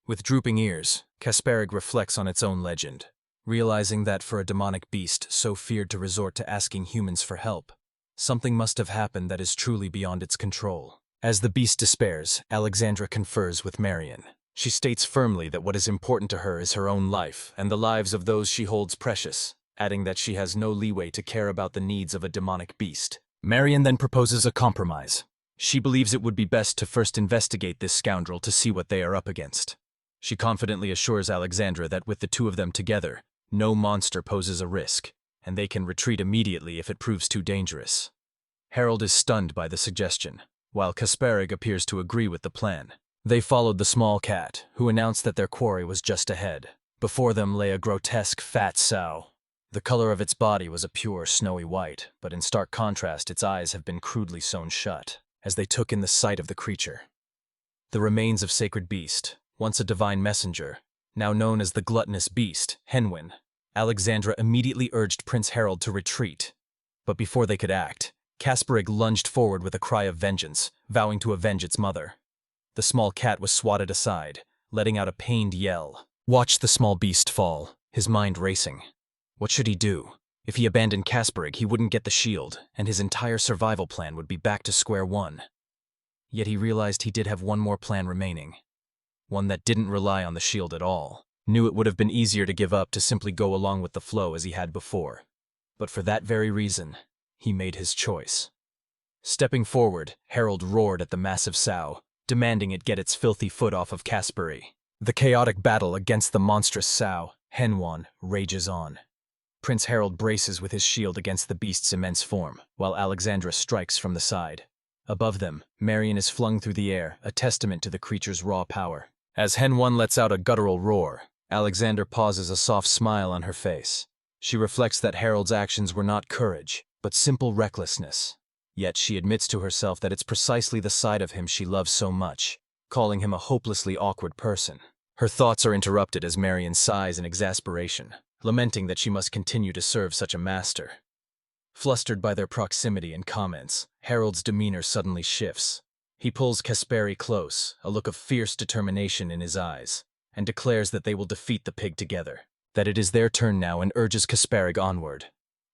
With drooping ears, Kasparig reflects on its own legend, realizing that for a demonic beast so feared to resort to asking humans for help, something must have happened that is truly beyond its control. As the beast despairs, Alexandra confers with Marion. She states firmly that what is important to her is her own life and the lives of those she holds precious, adding that she has no leeway to care about the needs of a demonic beast. Marion then proposes a compromise. She believes it would be best to first investigate this scoundrel to see what they are up against. She confidently assures Alexandra that with the 2 of them together, no monster poses a risk, and they can retreat immediately if it proves too dangerous. Harold is stunned by the suggestion, while Kasparig appears to agree with the plan. They followed the small cat, who announced that their quarry was just ahead. Before them lay a grotesque fat sow. The color of its body was a pure snowy white, but in stark contrast its eyes have been crudely sewn shut, as they took in the sight of the creature. The remains of sacred beast, once a divine messenger, now known as the gluttonous beast, Henwin. Alexandra immediately urged Prince Harold to retreat, But before they could act, Kasparig lunged forward with a cry of vengeance, vowing to avenge its mother. The small cat was swatted aside, letting out a pained yell. Watched the small beast fall, his mind racing. What should he do? If he abandoned Kasparig, he wouldn't get the shield, and his entire survival plan would be back to square one. Yet he realized he did have one more plan remaining. One that didn't rely on the shield at all. Knew it would have been easier to give up to simply go along with the flow as he had before. But for that very reason, he made his choice. Stepping forward, Harold roared at the massive sow, demanding it get its filthy foot off of Kasparig. The chaotic battle against the monstrous sow, Henwan, rages on. Prince Harold braces with his shield against the beast's immense form, while Alexandra strikes from the side. Above them, Marion is flung through the air, a testament to the creature's raw power. As Henwan lets out a guttural roar, Alexandra pauses, a soft smile on her face. She reflects that Harold's actions were not courage, but simple recklessness. Yet she admits to herself that it's precisely the side of him she loves so much, calling him a hopelessly awkward person. Her thoughts are interrupted as Marion sighs in exasperation, lamenting that she must continue to serve such a master. Flustered by their proximity and comments, Harold's demeanor suddenly shifts. He pulls Kasparig close, a look of fierce determination in his eyes, and declares that they will defeat the pig together, that it is their turn now, and urges Kasparig onward.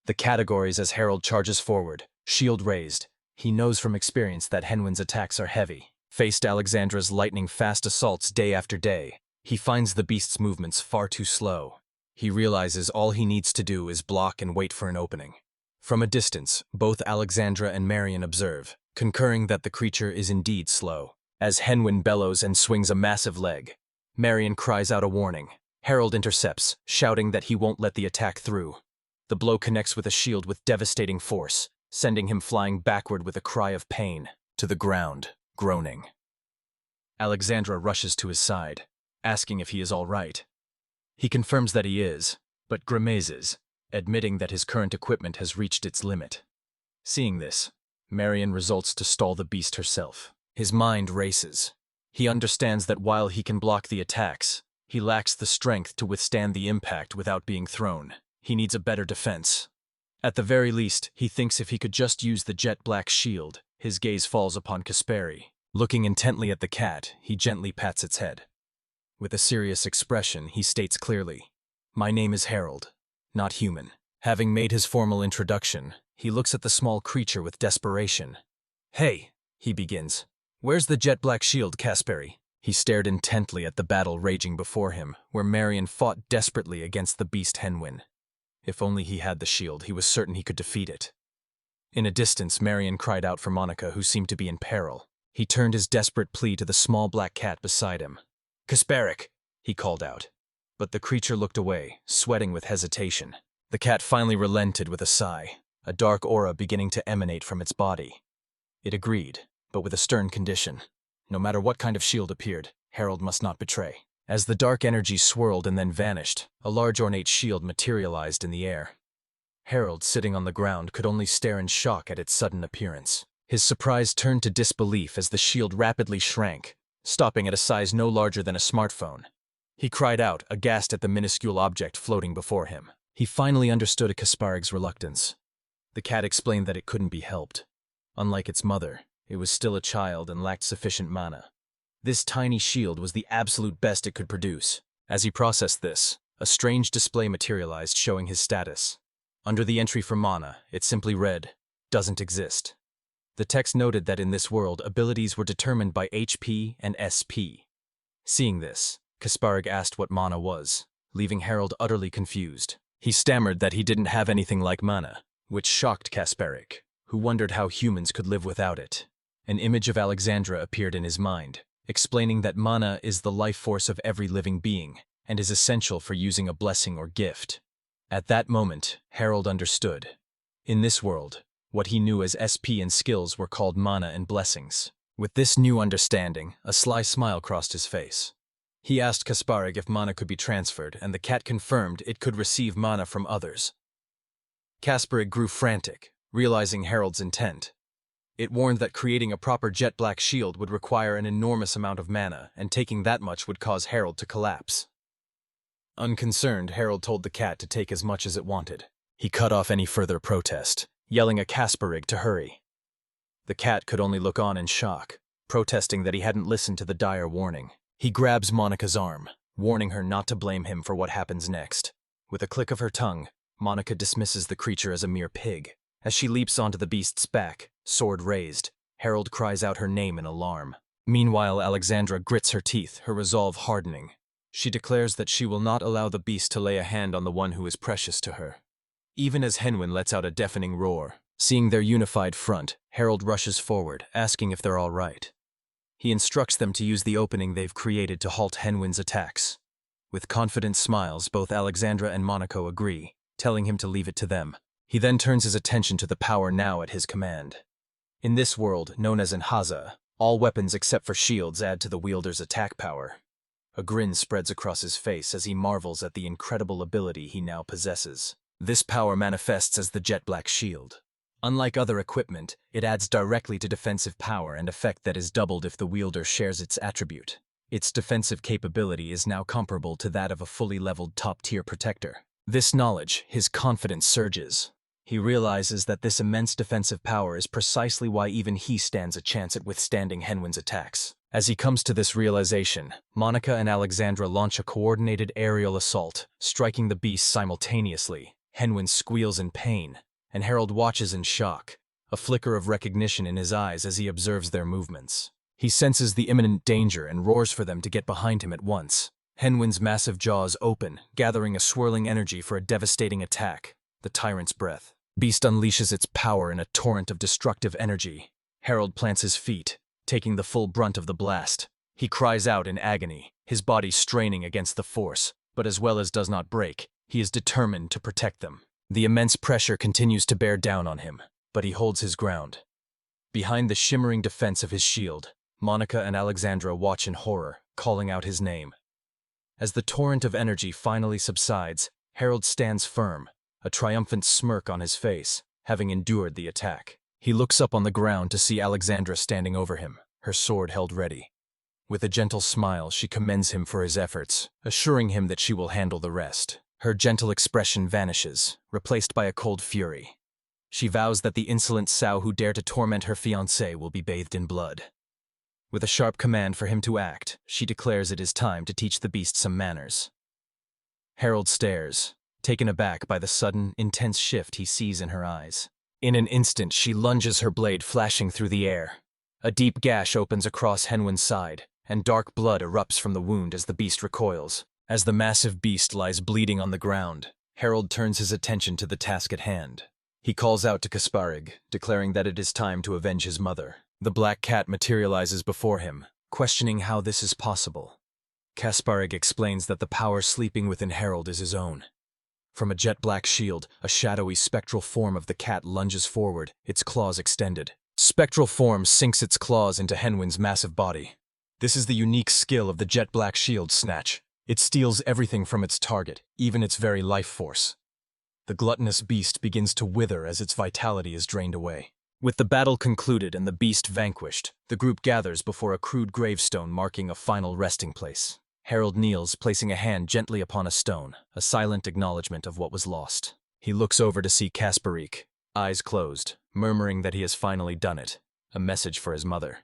The categories as Harold charges forward, shield raised. He knows from experience that Henwan's attacks are heavy. Faced Alexandra's lightning-fast assaults day after day, he finds the beast's movements far too slow. He realizes all he needs to do is block and wait for an opening. From a distance, both Alexandra and Marion observe, concurring that the creature is indeed slow. As Henwan bellows and swings a massive leg, Marion cries out a warning. Harold intercepts, shouting that he won't let the attack through. The blow connects with a shield with devastating force, sending him flying backward with a cry of pain, to the ground, groaning. Alexandra rushes to his side, asking if he is all right. He confirms that he is, but grimaces, admitting that his current equipment has reached its limit. Seeing this, Marion resolves to stall the beast herself. His mind races. He understands that while he can block the attacks, he lacks the strength to withstand the impact without being thrown. He needs a better defense. At the very least, he thinks if he could just use the jet black shield. His gaze falls upon Kasparig. Looking intently at the cat, he gently pats its head. With a serious expression, he states clearly, "My name is Harold, not human." Having made his formal introduction, he looks at the small creature with desperation. "Hey," he begins. "Where's the jet black shield, Kasparig?" He stared intently at the battle raging before him, where Marion fought desperately against the beast Henwan. If only he had the shield, he was certain he could defeat it. In a distance, Marion cried out for Monica, who seemed to be in peril. He turned his desperate plea to the small black cat beside him. "Kasparig," he called out. But the creature looked away, sweating with hesitation. The cat finally relented with a sigh, a dark aura beginning to emanate from its body. It agreed, but with a stern condition. No matter what kind of shield appeared, Harold must not betray. As the dark energy swirled and then vanished, a large ornate shield materialized in the air. Harold, sitting on the ground, could only stare in shock at its sudden appearance. His surprise turned to disbelief as the shield rapidly shrank, stopping at a size no larger than a smartphone. He cried out, aghast at the minuscule object floating before him. He finally understood Kasparig's reluctance. The cat explained that it couldn't be helped. Unlike its mother, it was still a child and lacked sufficient mana. This tiny shield was the absolute best it could produce. As he processed this, a strange display materialized showing his status. Under the entry for mana, it simply read, "Doesn't exist." The text noted that in this world, abilities were determined by HP and SP. Seeing this, Kasparig asked what mana was, leaving Harold utterly confused. He stammered that he didn't have anything like mana, which shocked Kasparig, who wondered how humans could live without it. An image of Alexandra appeared in his mind, explaining that mana is the life force of every living being and is essential for using a blessing or gift. At that moment, Harold understood. In this world, what he knew as SP and skills were called mana and blessings. With this new understanding, a sly smile crossed his face. He asked Kasparig if mana could be transferred, and the cat confirmed it could receive mana from others. Kasparig grew frantic, realizing Harold's intent. It warned that creating a proper jet black shield would require an enormous amount of mana, and taking that much would cause Harold to collapse. Unconcerned, Harold told the cat to take as much as it wanted. He cut off any further protest, yelling at Kasparig to hurry. The cat could only look on in shock, protesting that he hadn't listened to the dire warning. He grabs Monica's arm, warning her not to blame him for what happens next. With a click of her tongue, Monica dismisses the creature as a mere pig. As she leaps onto the beast's back, sword raised, Harold cries out her name in alarm. Meanwhile, Alexandra grits her teeth, her resolve hardening. She declares that she will not allow the beast to lay a hand on the one who is precious to her. Even as Henwin lets out a deafening roar, seeing their unified front, Harold rushes forward, asking if they're all right. He instructs them to use the opening they've created to halt Henwin's attacks. With confident smiles, both Alexandra and Monaco agree, telling him to leave it to them. He then turns his attention to the power now at his command. In this world, known as Enhaza, all weapons except for shields add to the wielder's attack power. A grin spreads across his face as he marvels at the incredible ability he now possesses. This power manifests as the jet black shield. Unlike other equipment, it adds directly to defensive power, an effect that is doubled if the wielder shares its attribute. Its defensive capability is now comparable to that of a fully leveled top-tier protector. This knowledge, his confidence surges. He realizes that this immense defensive power is precisely why even he stands a chance at withstanding Henwin's attacks. As he comes to this realization, Monica and Alexandra launch a coordinated aerial assault, striking the beast simultaneously. Henwin squeals in pain, and Harold watches in shock, a flicker of recognition in his eyes as he observes their movements. He senses the imminent danger and roars for them to get behind him at once. Henwin's massive jaws open, gathering a swirling energy for a devastating attack. The tyrant's breath. Beast unleashes its power in a torrent of destructive energy. Harold plants his feet, taking the full brunt of the blast. He cries out in agony, his body straining against the force, but as well as does not break, he is determined to protect them. The immense pressure continues to bear down on him, but he holds his ground. Behind the shimmering defense of his shield, Monica and Alexandra watch in horror, calling out his name. As the torrent of energy finally subsides, Harold stands firm, a triumphant smirk on his face, having endured the attack. He looks up on the ground to see Alexandra standing over him, her sword held ready. With a gentle smile, she commends him for his efforts, assuring him that she will handle the rest. Her gentle expression vanishes, replaced by a cold fury. She vows that the insolent sow who dare to torment her fiancé will be bathed in blood. With a sharp command for him to act, she declares it is time to teach the beast some manners. Harold stares, taken aback by the sudden, intense shift he sees in her eyes. In an instant, she lunges her blade flashing through the air. A deep gash opens across Henwin's side, and dark blood erupts from the wound as the beast recoils. As the massive beast lies bleeding on the ground, Harold turns his attention to the task at hand. He calls out to Kasparig, declaring that it is time to avenge his mother. The black cat materializes before him, questioning how this is possible. Kasparig explains that the power sleeping within Harold is his own. From a jet-black shield, a shadowy spectral form of the cat lunges forward, its claws extended. Spectral form sinks its claws into Henwin's massive body. This is the unique skill of the jet-black shield snatch. It steals everything from its target, even its very life force. The gluttonous beast begins to wither as its vitality is drained away. With the battle concluded and the beast vanquished, the group gathers before a crude gravestone marking a final resting place. Harold kneels, placing a hand gently upon a stone, a silent acknowledgement of what was lost. He looks over to see Kasparig, eyes closed, murmuring that he has finally done it, a message for his mother.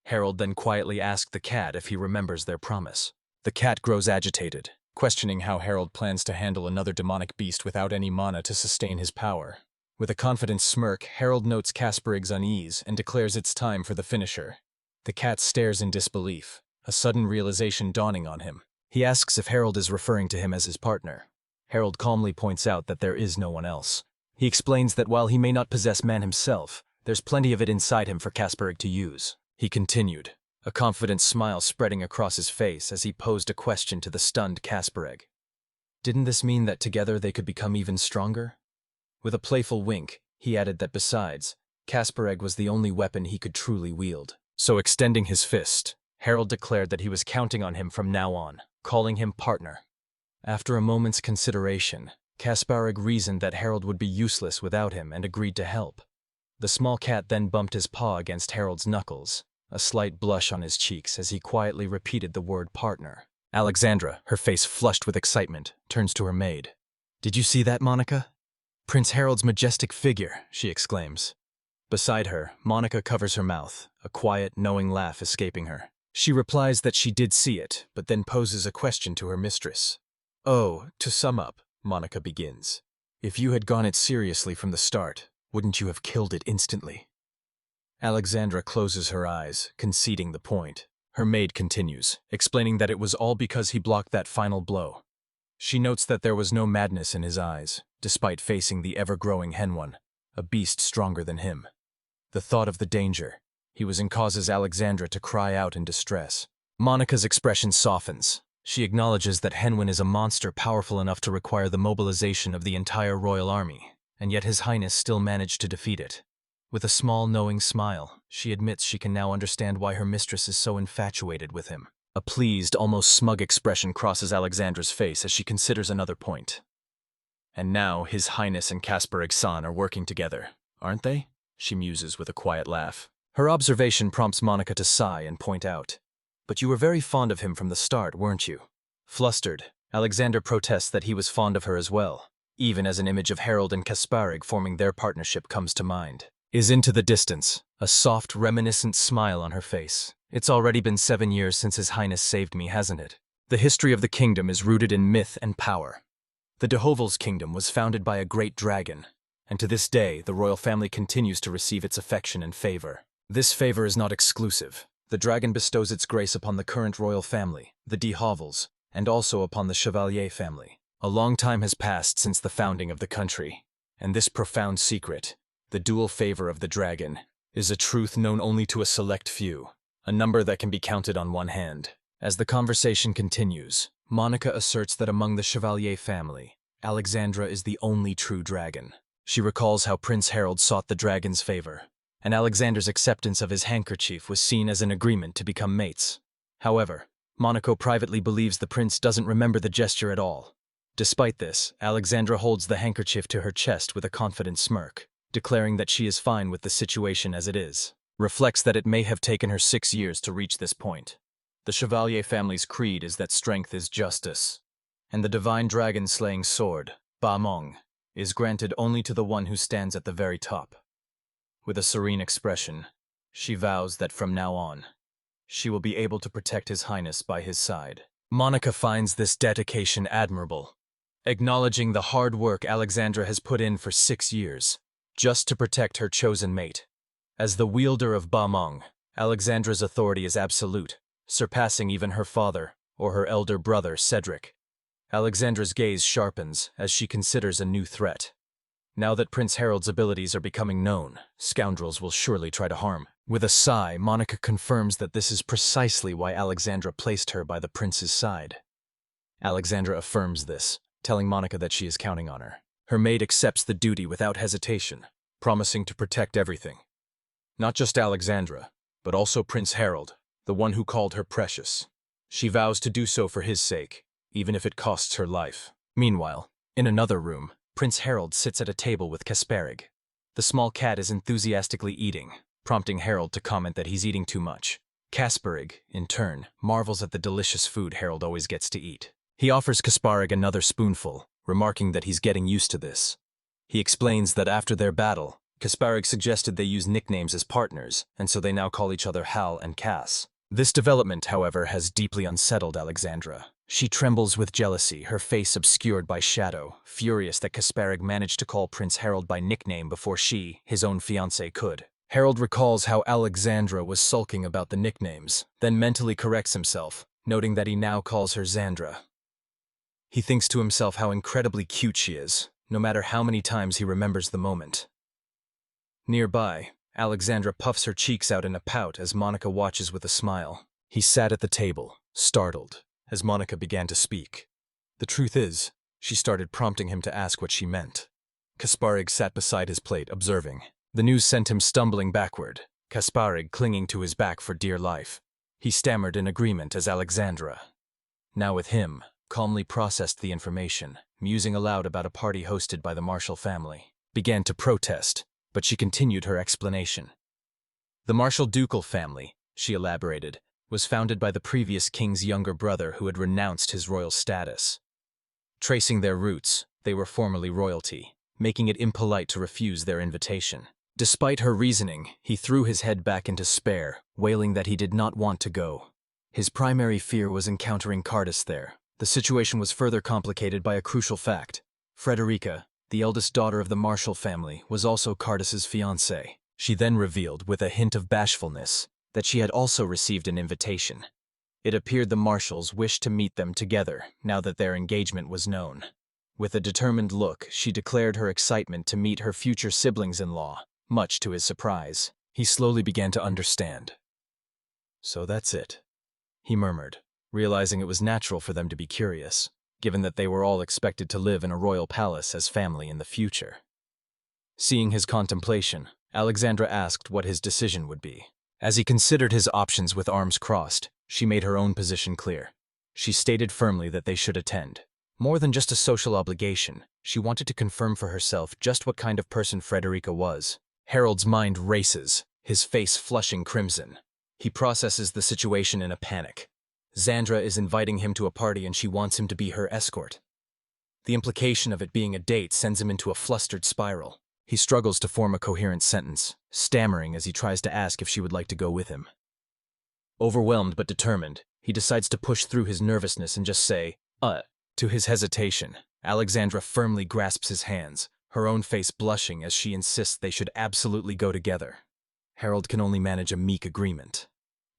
Harold then quietly asks the cat if he remembers their promise. The cat grows agitated, questioning how Harold plans to handle another demonic beast without any mana to sustain his power. With a confident smirk, Harold notes Kasparig's unease and declares it's time for the finisher. The cat stares in disbelief, a sudden realization dawning on him. He asks if Harold is referring to him as his partner. Harold calmly points out that there is no one else. He explains that while he may not possess man himself, there's plenty of it inside him for Kasparig to use. He continued, a confident smile spreading across his face as he posed a question to the stunned Kasparig. Didn't this mean that together they could become even stronger? With a playful wink, he added that besides, Kasparig was the only weapon he could truly wield. So extending his fist, Harold declared that he was counting on him from now on, calling him partner. After a moment's consideration, Kasparig reasoned that Harold would be useless without him and agreed to help. The small cat then bumped his paw against Harold's knuckles, a slight blush on his cheeks as he quietly repeated the word partner. Alexandra, her face flushed with excitement, turns to her maid. Did you see that, Monica? Prince Harold's majestic figure, she exclaims. Beside her, Monica covers her mouth, a quiet, knowing laugh escaping her. She replies that she did see it, but then poses a question to her mistress. Oh, to sum up, Monica begins. If you had gone it seriously from the start, wouldn't you have killed it instantly? Alexandra closes her eyes, conceding the point. Her maid continues, explaining that it was all because he blocked that final blow. She notes that there was no madness in his eyes, despite facing the ever-growing Henwan, a beast stronger than him. The thought of the danger he was in causes Alexandra to cry out in distress. Monica's expression softens. She acknowledges that Henwan is a monster powerful enough to require the mobilization of the entire royal army, and yet His Highness still managed to defeat it. With a small, knowing smile, she admits she can now understand why her mistress is so infatuated with him. A pleased, almost smug expression crosses Alexandra's face as she considers another point. And now His Highness and Caspar Igsan are working together, aren't they? She muses with a quiet laugh. Her observation prompts Monica to sigh and point out. But you were very fond of him from the start, weren't you? Flustered, Alexandra protests that he was fond of her as well, even as an image of Harold and Kasparig forming their partnership comes to mind. Is into the distance, a soft, reminiscent smile on her face. It's already been 7 years since His Highness saved me, hasn't it? The history of the kingdom is rooted in myth and power. The de Hovel's kingdom was founded by a great dragon, and to this day the royal family continues to receive its affection and favor. This favor is not exclusive. The dragon bestows its grace upon the current royal family, the de Hovels, and also upon the Chevalier family. A long time has passed since the founding of the country, and this profound secret, the dual favor of the dragon, is a truth known only to a select few, a number that can be counted on one hand. As the conversation continues, Monica asserts that among the Chevalier family, Alexandra is the only true dragon. She recalls how Prince Harold sought the dragon's favor, and Alexandra's acceptance of his handkerchief was seen as an agreement to become mates. However, Monaco privately believes the prince doesn't remember the gesture at all. Despite this, Alexandra holds the handkerchief to her chest with a confident smirk, declaring that she is fine with the situation as it is. Reflects that it may have taken her 6 years to reach this point. The Chevalier family's creed is that strength is justice, and the divine dragon-slaying sword, Ba Mong, is granted only to the one who stands at the very top. With a serene expression, she vows that from now on, she will be able to protect His Highness by his side. Monica finds this dedication admirable, acknowledging the hard work Alexandra has put in for 6 years, just to protect her chosen mate. As the wielder of Ba Mong, Alexandra's authority is absolute, surpassing even her father or her elder brother, Cedric. Alexandra's gaze sharpens as she considers a new threat. Now that Prince Harold's abilities are becoming known, scoundrels will surely try to harm. With a sigh, Monica confirms that this is precisely why Alexandra placed her by the prince's side. Alexandra affirms this, telling Monica that she is counting on her. Her maid accepts the duty without hesitation, promising to protect everything. Not just Alexandra, but also Prince Harold, the one who called her precious. She vows to do so for his sake, even if it costs her life. Meanwhile, in another room, Prince Harold sits at a table with Kasparig. The small cat is enthusiastically eating, prompting Harold to comment that he's eating too much. Kasparig, in turn, marvels at the delicious food Harold always gets to eat. He offers Kasparig another spoonful, remarking that he's getting used to this. He explains that after their battle, Kasparig suggested they use nicknames as partners, and so they now call each other Hal and Cass. This development, however, has deeply unsettled Alexandra. She trembles with jealousy, her face obscured by shadow, furious that Kasparig managed to call Prince Harold by nickname before she, his own fiancée, could. Harold recalls how Alexandra was sulking about the nicknames, then mentally corrects himself, noting that he now calls her Xandra. He thinks to himself how incredibly cute she is, no matter how many times he remembers the moment. Nearby, Alexandra puffs her cheeks out in a pout as Monica watches with a smile. He sat at the table, startled, as Monica began to speak. The truth is, she started prompting him to ask what she meant. Kasparig sat beside his plate, observing. The news sent him stumbling backward, Kasparig clinging to his back for dear life. He stammered in agreement as Alexandra, now with him, calmly processed the information, musing aloud about a party hosted by the Marshall family. Began to protest, but she continued her explanation. The Marshall ducal family, she elaborated, was founded by the previous king's younger brother who had renounced his royal status. Tracing their roots, they were formerly royalty, making it impolite to refuse their invitation. Despite her reasoning, he threw his head back in despair, wailing that he did not want to go. His primary fear was encountering Cardis there. The situation was further complicated by a crucial fact. Frederica, the eldest daughter of the Marshall family, was also Cardis's fiancée. She then revealed, with a hint of bashfulness, that she had also received an invitation. It appeared the Marshalls wished to meet them together, now that their engagement was known. With a determined look, she declared her excitement to meet her future siblings-in-law. Much to his surprise, he slowly began to understand. "So that's it," he murmured, realizing it was natural for them to be curious, given that they were all expected to live in a royal palace as family in the future. Seeing his contemplation, Alexandra asked what his decision would be. As he considered his options with arms crossed, she made her own position clear. She stated firmly that they should attend. More than just a social obligation, she wanted to confirm for herself just what kind of person Frederica was. Harold's mind races, his face flushing crimson. He processes the situation in a panic. Xandra is inviting him to a party and she wants him to be her escort. The implication of it being a date sends him into a flustered spiral. He struggles to form a coherent sentence, stammering as he tries to ask if she would like to go with him. Overwhelmed but determined, he decides to push through his nervousness and just say, To his hesitation, Alexandra firmly grasps his hands, her own face blushing as she insists they should absolutely go together. Harold can only manage a meek agreement.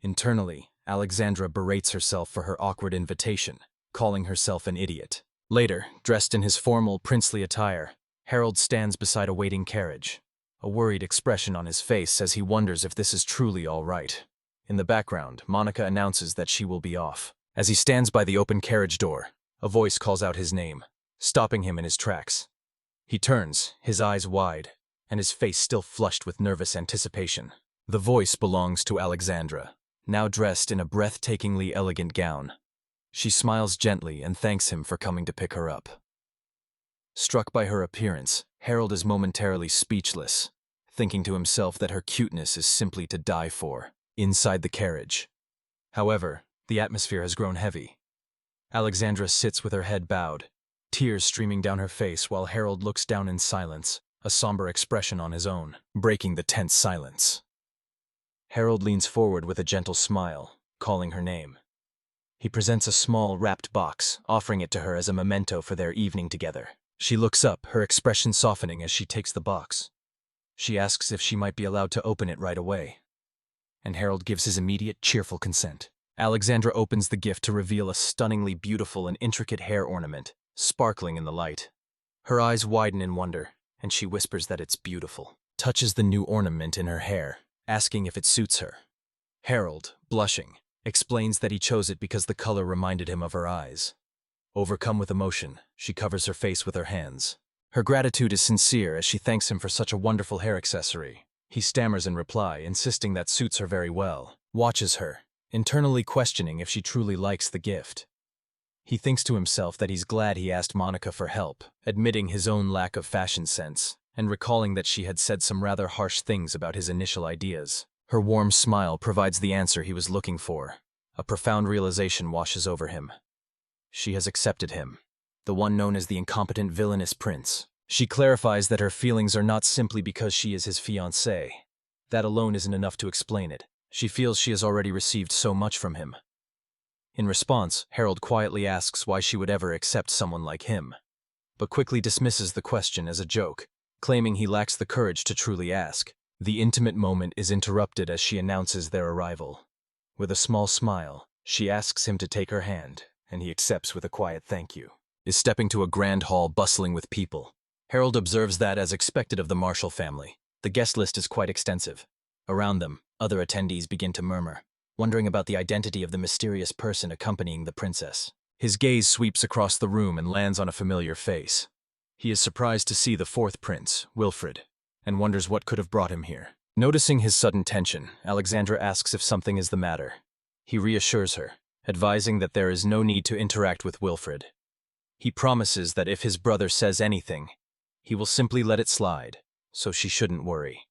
Internally, Alexandra berates herself for her awkward invitation, calling herself an idiot. Later, dressed in his formal, princely attire, Harold stands beside a waiting carriage. A worried expression on his face says he wonders if this is truly all right. In the background, Monica announces that she will be off. As he stands by the open carriage door, a voice calls out his name, stopping him in his tracks. He turns, his eyes wide, and his face still flushed with nervous anticipation. The voice belongs to Alexandra, now dressed in a breathtakingly elegant gown. She smiles gently and thanks him for coming to pick her up. Struck by her appearance, Harold is momentarily speechless, thinking to himself that her cuteness is simply to die for. Inside the carriage, however, the atmosphere has grown heavy. Alexandra sits with her head bowed, tears streaming down her face while Harold looks down in silence, a somber expression on his own, breaking the tense silence. Harold leans forward with a gentle smile, calling her name. He presents a small, wrapped box, offering it to her as a memento for their evening together. She looks up, her expression softening as she takes the box. She asks if she might be allowed to open it right away, and Harold gives his immediate, cheerful consent. Alexandra opens the gift to reveal a stunningly beautiful and intricate hair ornament, sparkling in the light. Her eyes widen in wonder, and she whispers that it's beautiful. Touches the new ornament in her hair, asking if it suits her. Harold, blushing, explains that he chose it because the color reminded him of her eyes. Overcome with emotion, she covers her face with her hands. Her gratitude is sincere as she thanks him for such a wonderful hair accessory. He stammers in reply, insisting that suits her very well, watches her, internally questioning if she truly likes the gift. He thinks to himself that he's glad he asked Monica for help, admitting his own lack of fashion sense, and recalling that she had said some rather harsh things about his initial ideas. Her warm smile provides the answer he was looking for. A profound realization washes over him. She has accepted him, the one known as the incompetent villainous prince. She clarifies that her feelings are not simply because she is his fiancée. That alone isn't enough to explain it. She feels she has already received so much from him. In response, Harold quietly asks why she would ever accept someone like him, but quickly dismisses the question as a joke, claiming he lacks the courage to truly ask. The intimate moment is interrupted as she announces their arrival. With a small smile, she asks him to take her hand, and he accepts with a quiet thank you. Is stepping to a grand hall bustling with people. Harold observes that, as expected of the Marshall family, the guest list is quite extensive. Around them, other attendees begin to murmur, wondering about the identity of the mysterious person accompanying the princess. His gaze sweeps across the room and lands on a familiar face. He is surprised to see the fourth prince, Wilfred, and wonders what could have brought him here. Noticing his sudden tension, Alexandra asks if something is the matter. He reassures her, advising that there is no need to interact with Wilfred. He promises that if his brother says anything, he will simply let it slide, so she shouldn't worry.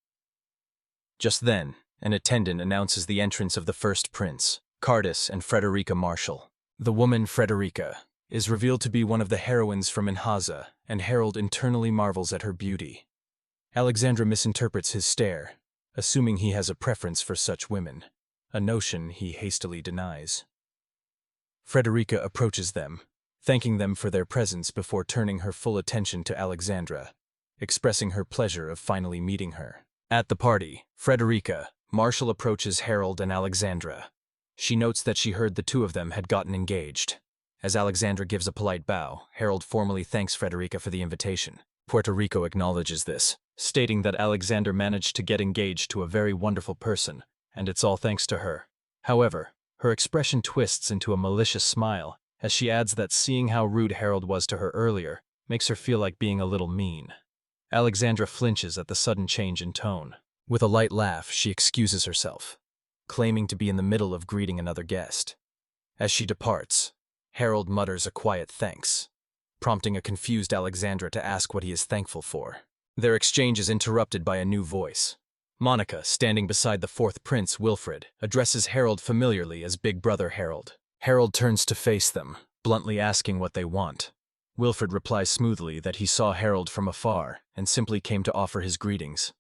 Just then, an attendant announces the entrance of the first prince, Cardis and Frederica Marshall. The woman Frederica, is revealed to be one of the heroines from Manhwa, and Harold internally marvels at her beauty. Alexandra misinterprets his stare, assuming he has a preference for such women, a notion he hastily denies. Frederica approaches them, thanking them for their presence before turning her full attention to Alexandra, expressing her pleasure of finally meeting her. At the party, Frederica, Marshall approaches Harold and Alexandra. She notes that she heard the two of them had gotten engaged. As Alexandra gives a polite bow, Harold formally thanks Frederica for the invitation. Puerto Rico acknowledges this, stating that Alexander managed to get engaged to a very wonderful person, and it's all thanks to her. However, her expression twists into a malicious smile, as she adds that seeing how rude Harold was to her earlier makes her feel like being a little mean. Alexandra flinches at the sudden change in tone. With a light laugh, she excuses herself, claiming to be in the middle of greeting another guest. As she departs, Harold mutters a quiet thanks, prompting a confused Alexandra to ask what he is thankful for. Their exchange is interrupted by a new voice. Monica, standing beside the fourth prince, Wilfred, addresses Harold familiarly as Big Brother Harold. Harold turns to face them, bluntly asking what they want. Wilfred replies smoothly that he saw Harold from afar and simply came to offer his greetings.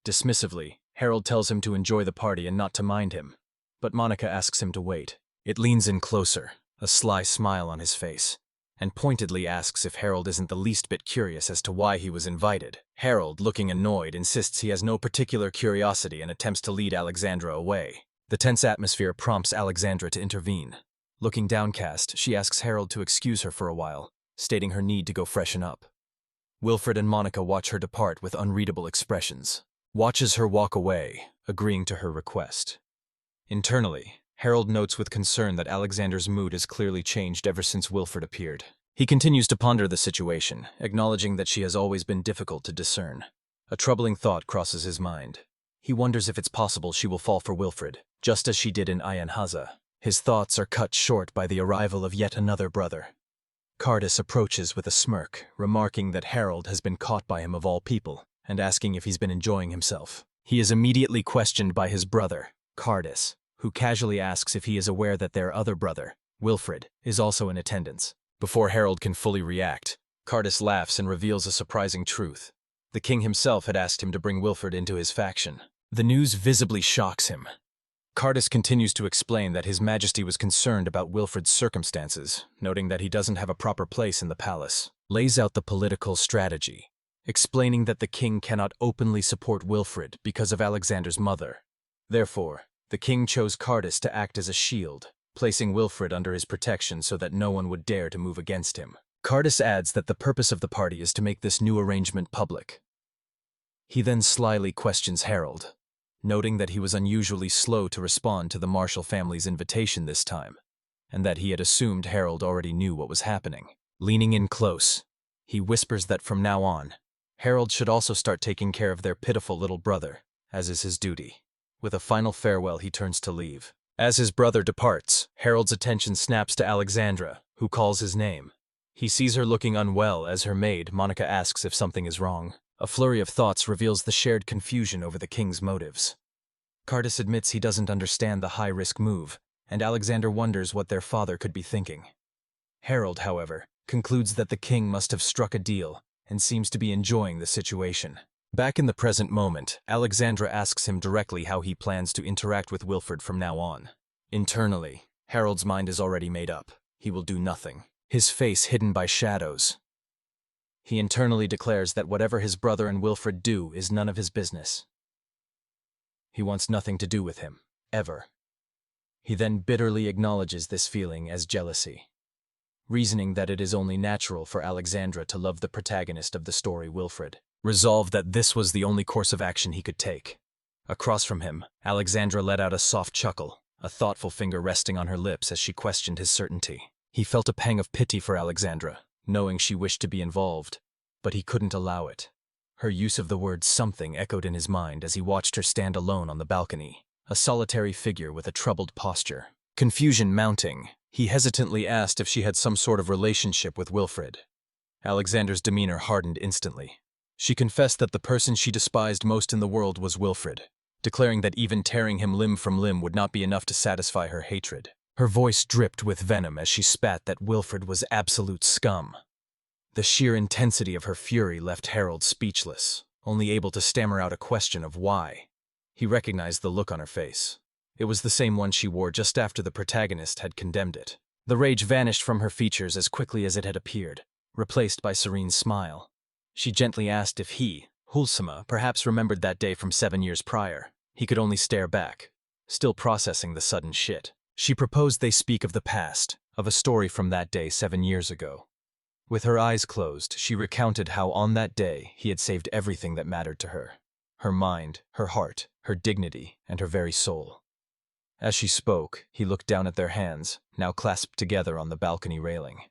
Dismissively, Harold tells him to enjoy the party and not to mind him, but Monica asks him to wait. It leans in closer, a sly smile on his face, and pointedly asks if Harold isn't the least bit curious as to why he was invited. Harold, looking annoyed, insists he has no particular curiosity and attempts to lead Alexandra away. The tense atmosphere prompts Alexandra to intervene. Looking downcast, she asks Harold to excuse her for a while, stating her need to go freshen up. Wilfred and Monica watch her depart with unreadable expressions, watches her walk away, agreeing to her request. Internally, Harold notes with concern that Alexander's mood has clearly changed ever since Wilfred appeared. He continues to ponder the situation, acknowledging that she has always been difficult to discern. A troubling thought crosses his mind. He wonders if it's possible she will fall for Wilfred, just as she did in Ayanhaza. His thoughts are cut short by the arrival of yet another brother. Cardis approaches with a smirk, remarking that Harold has been caught by him of all people, and asking if he's been enjoying himself. He is immediately questioned by his brother, Cardis, who casually asks if he is aware that their other brother, Wilfred, is also in attendance. Before Harold can fully react, Cardis laughs and reveals a surprising truth. The king himself had asked him to bring Wilfred into his faction. The news visibly shocks him. Cardis continues to explain that His Majesty was concerned about Wilfred's circumstances, noting that he doesn't have a proper place in the palace. Lays out the political strategy, explaining that the king cannot openly support Wilfred because of Alexander's mother. Therefore, the king chose Cardis to act as a shield, placing Wilfred under his protection so that no one would dare to move against him. Cardis adds that the purpose of the party is to make this new arrangement public. He then slyly questions Harold, noting that he was unusually slow to respond to the Marshall family's invitation this time, and that he had assumed Harold already knew what was happening. Leaning in close, he whispers that from now on, Harold should also start taking care of their pitiful little brother, as is his duty. With a final farewell, he turns to leave. As his brother departs, Harold's attention snaps to Alexandra, who calls his name. He sees her looking unwell as her maid, Monica, asks if something is wrong. A flurry of thoughts reveals the shared confusion over the king's motives. Cardis admits he doesn't understand the high-risk move, and Alexander wonders what their father could be thinking. Harold, however, concludes that the king must have struck a deal and seems to be enjoying the situation. Back in the present moment, Alexandra asks him directly how he plans to interact with Wilfred from now on. Internally, Harold's mind is already made up. He will do nothing, his face hidden by shadows. He internally declares that whatever his brother and Wilfred do is none of his business. He wants nothing to do with him, ever. He then bitterly acknowledges this feeling as jealousy, reasoning that it is only natural for Alexandra to love the protagonist of the story, Wilfred. Resolved that this was the only course of action he could take. Across from him, Alexandra let out a soft chuckle, a thoughtful finger resting on her lips as she questioned his certainty. He felt a pang of pity for Alexandra, knowing she wished to be involved, but he couldn't allow it. Her use of the word something echoed in his mind as he watched her stand alone on the balcony, a solitary figure with a troubled posture. Confusion mounting, he hesitantly asked if she had some sort of relationship with Wilfred. Alexandra's demeanor hardened instantly. She confessed that the person she despised most in the world was Wilfred, declaring that even tearing him limb from limb would not be enough to satisfy her hatred. Her voice dripped with venom as she spat that Wilfred was absolute scum. The sheer intensity of her fury left Harold speechless, only able to stammer out a question of why. He recognized the look on her face. It was the same one she wore just after the protagonist had condemned it. The rage vanished from her features as quickly as it had appeared, replaced by Serene's smile. She gently asked if he, Hulsama, perhaps remembered that day from 7 years prior. He could only stare back, still processing the sudden shit. She proposed they speak of the past, of a story from that day 7 years ago. With her eyes closed, she recounted how on that day he had saved everything that mattered to her. Her mind, her heart, her dignity, and her very soul. As she spoke, he looked down at their hands, now clasped together on the balcony railing.